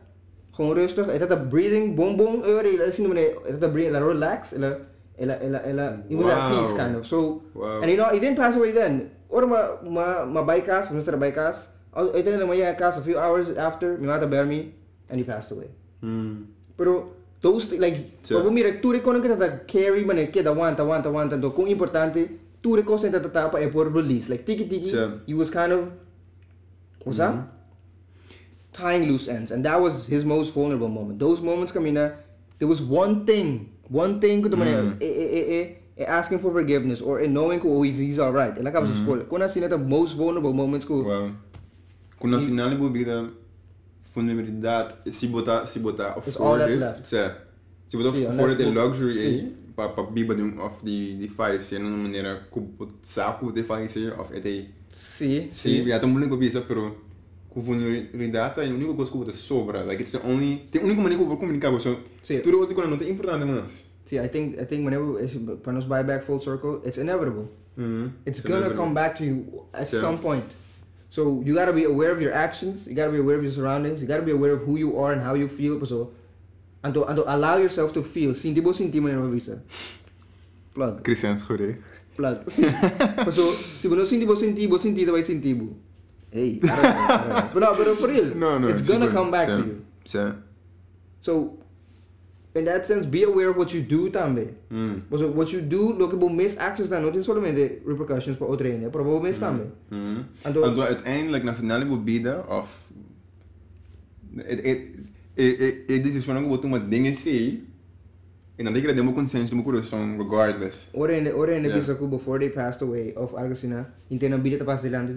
gewoon rustig. Het had breathing, bong. Ela zien we het had breathing, ela relax, ela. He was at peace kind of. So, and he didn't pass away then. Or ma bypass, Mr. Bypass. I think my cast a few hours after, my mother buried me, and he passed away. Pero those like, for me, like, tu rekonan kita carry man kid aguanta, do kung importante. Two records that tapa for release. Like tiki, he was kind of what's that? Tying loose ends. And that was his most vulnerable moment. Those moments kamina, there was one thing asking for forgiveness or knowing he's alright. Like I was in school. Kuna seen the most vulnerable moments ko. Wow. Kuna finale bobida vulnerabilidad si bota it's all that's left. Si bota for the luxury pa biba of the five siya nung manera saco de five of ete sí ya tamo muito bisa pero com vulnerabilidade é a única coisa que eu sobra like it's the única maneira que eu vou comunicar so tudo outro coisa não é importante mas see I think whenever para nos buy back full circle it's inevitable it's gonna come back to you at some point so you gotta be aware of your actions, you gotta be aware of your surroundings, you gotta be aware of who you are and how you feel so and to allow yourself to feel. Sintibo man na mabisa. Plug. Christians, goed. Plug. So, si mo sintibo, vai sintibo. Hey, I don't know. But for real, No, it's gonna come back to you. So, in that sense, be aware of what you do também. So, what you do, lo que você miss actions dan, não tem somente repercussions para outra ene, para você miss também. En uiteindelijk, na finale, moet bieden, of... Het decisione que você uma dingen sei, e não tem que dar consciência do meu coração, regardless. Ora ene bisa ko before they passed away, of algo assim, intena bida tapas dilante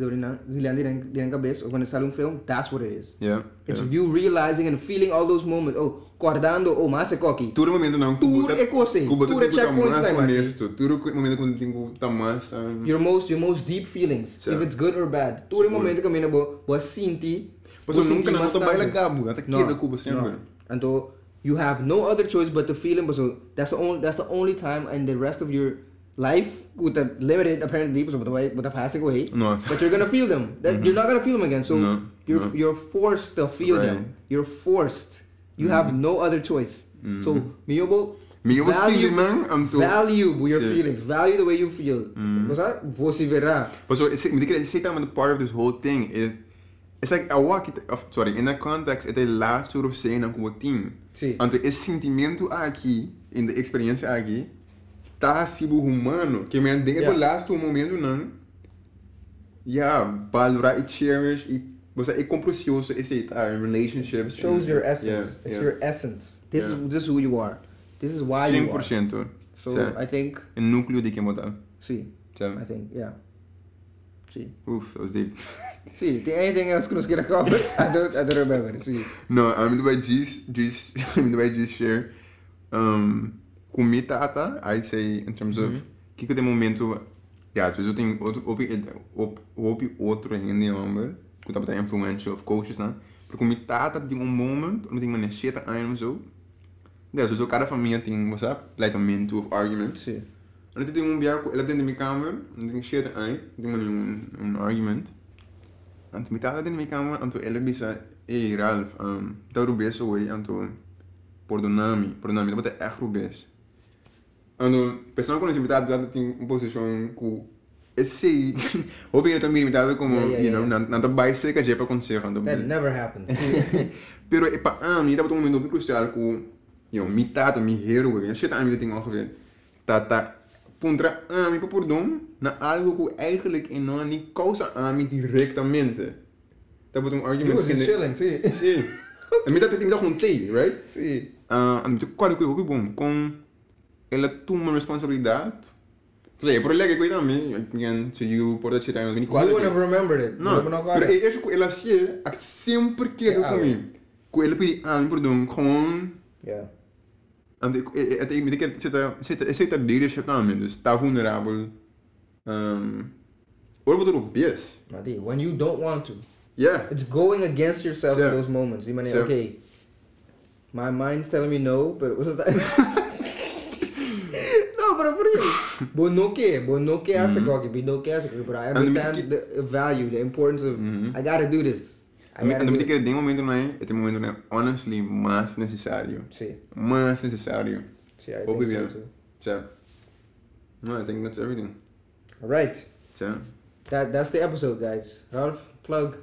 din cabeça, ou quando sale film, that's what it is. Yeah. It's you realizing and feeling all those moments. Oh, acordando, oh, massa coqui. Tudo momento não. Tudo é coisa. Tudo é checkpoints lá, honesto. Tudo momento quando tenho tamas. Your most deep feelings, if it's good or bad. Tudo momento que mina bo sinti. Mas nunca não tá baila gabo, até que da Cuba sempre. Então you have no other choice but to feel them. So that's the only time in the rest of your life with a limited apparently, so with a passing away. No. But you're gonna feel them. You're not gonna feel them again. So you're forced to feel them. You're forced. You have no other choice. So value your feelings. Value the way you feel. Você verá. But so it's part of this whole thing is. It's like in that context, het laat soort of zijn como team. Sí. Então esse sentimento aqui, in the experiência aqui, tá sido humano, que me andei do last momento não. Valorar e cherish e você é compromissioso esse relationships. Shows your essence. It's your essence. This is who you are. This is why you are. 100%. So I think. O núcleo de que mudar. Sí. I think, yeah. Sí. Oof, that was deep. See, anything else que nos queira cover? I don't remember. See. No, I'm going to share. Com minha tata, I'd say in terms of que de momento, so eu tenho outro ainda number, que tá bem influential of coaches, né? Porque com minha tata tem moment, não tem uma necheta ainda so. So cada família tem, sabe, like a mentor of argument. Sim. Ela tem biar, ela tem na minha câmera, não tem necheta ainda, tem argument. Anto mi tata din mi kamer anto ela bisa Ralph tá rubes away anto perdonami dat bota echt rubes anto pessoal quando mi tata tem uma posição com esse hobby também mi tata como you know não tá bem seca já para acontecer that never happens. Pero é para mim tá um momento crucial com mi tata mi hero eu sei também tem ongeveer tata contra a mim para perdão na algo que eigenlijk não nem causa a mim diretamente. Dat wordt een argument. He was chilling, sim. Sim. A mim tá tendo com tea, right? Sim. A mim qual que é o bom com ela toma responsabilidade. Sei, por ela que cuida também, again, to you por that shit I mean qual. You would have remembered it. No. Pero é isso que ela se sempre que comigo. Com ela pedi a mim perdão com and het leadership namen, dus está vulnerable. What about the yes? When you don't want to. Yeah. It's going against yourself in those moments. You mean, okay, my mind's telling me no, but no, but for real. But no que hace cocky, but I understand the value, the importance of I gotta do this. En dan moet ik het momento não honestly mais necessário. Sim. Mais necessário. Sim, I think so too. So, no, I think that's everything. Alright. So. That's the episode, guys. Ralph, plug.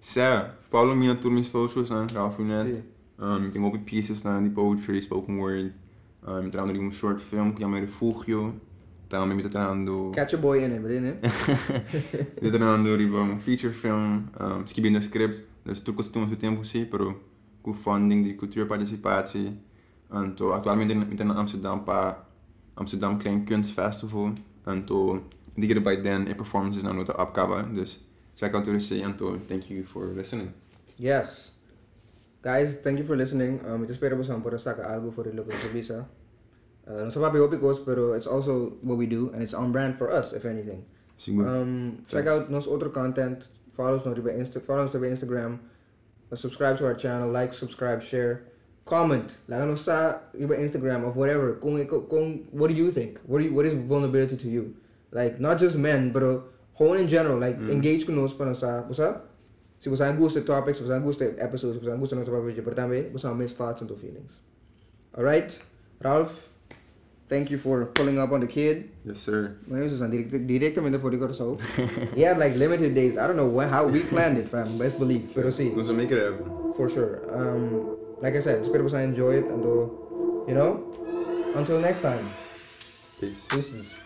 So, follow me on my socials, Ralph Winedt. You can copy pieces na die poetry, spoken word. Trouwens, die short film, que é refugio. Também me tratando. Catch a boy in it, né? Me tratando de feature film, escrevendo script. Dus tu costuma seu tempo sim, pero com funding de cultura participatie. Então, atualmente in Amsterdam para Amsterdam Klein Kunstfestival. Então, die bij dan in performances nou te opkomen. Dus check out the received. Então, thank you for listening. Yes, guys, thank you for listening. Ito espero po por sacar algo for the visa. No sa papicos, pero it's also what we do, and it's on brand for us, if anything. Check out nos other content. Follow us on Instagram. Subscribe to our channel. Like, subscribe, share, comment. Laga nos sa iba Instagram of whatever. Kung what do you think? What is vulnerability to you? Like not just men, but whole in general. Like engage con nos para sa, si você gusta topics, se você gusta episodes, se você gusta nossa própria vídeo, pero também você miss thoughts and feelings. Alright, Ralph. thank you for pulling up on the kid. Yes, sir. Directamente voor die corso. He had like limited days. I don't know how we planned it, fam. Best believe. Pero sí. Let's make it happen. For sure. Like I said, espero que enjoy it. And, you know, until next time. Peace. Peace.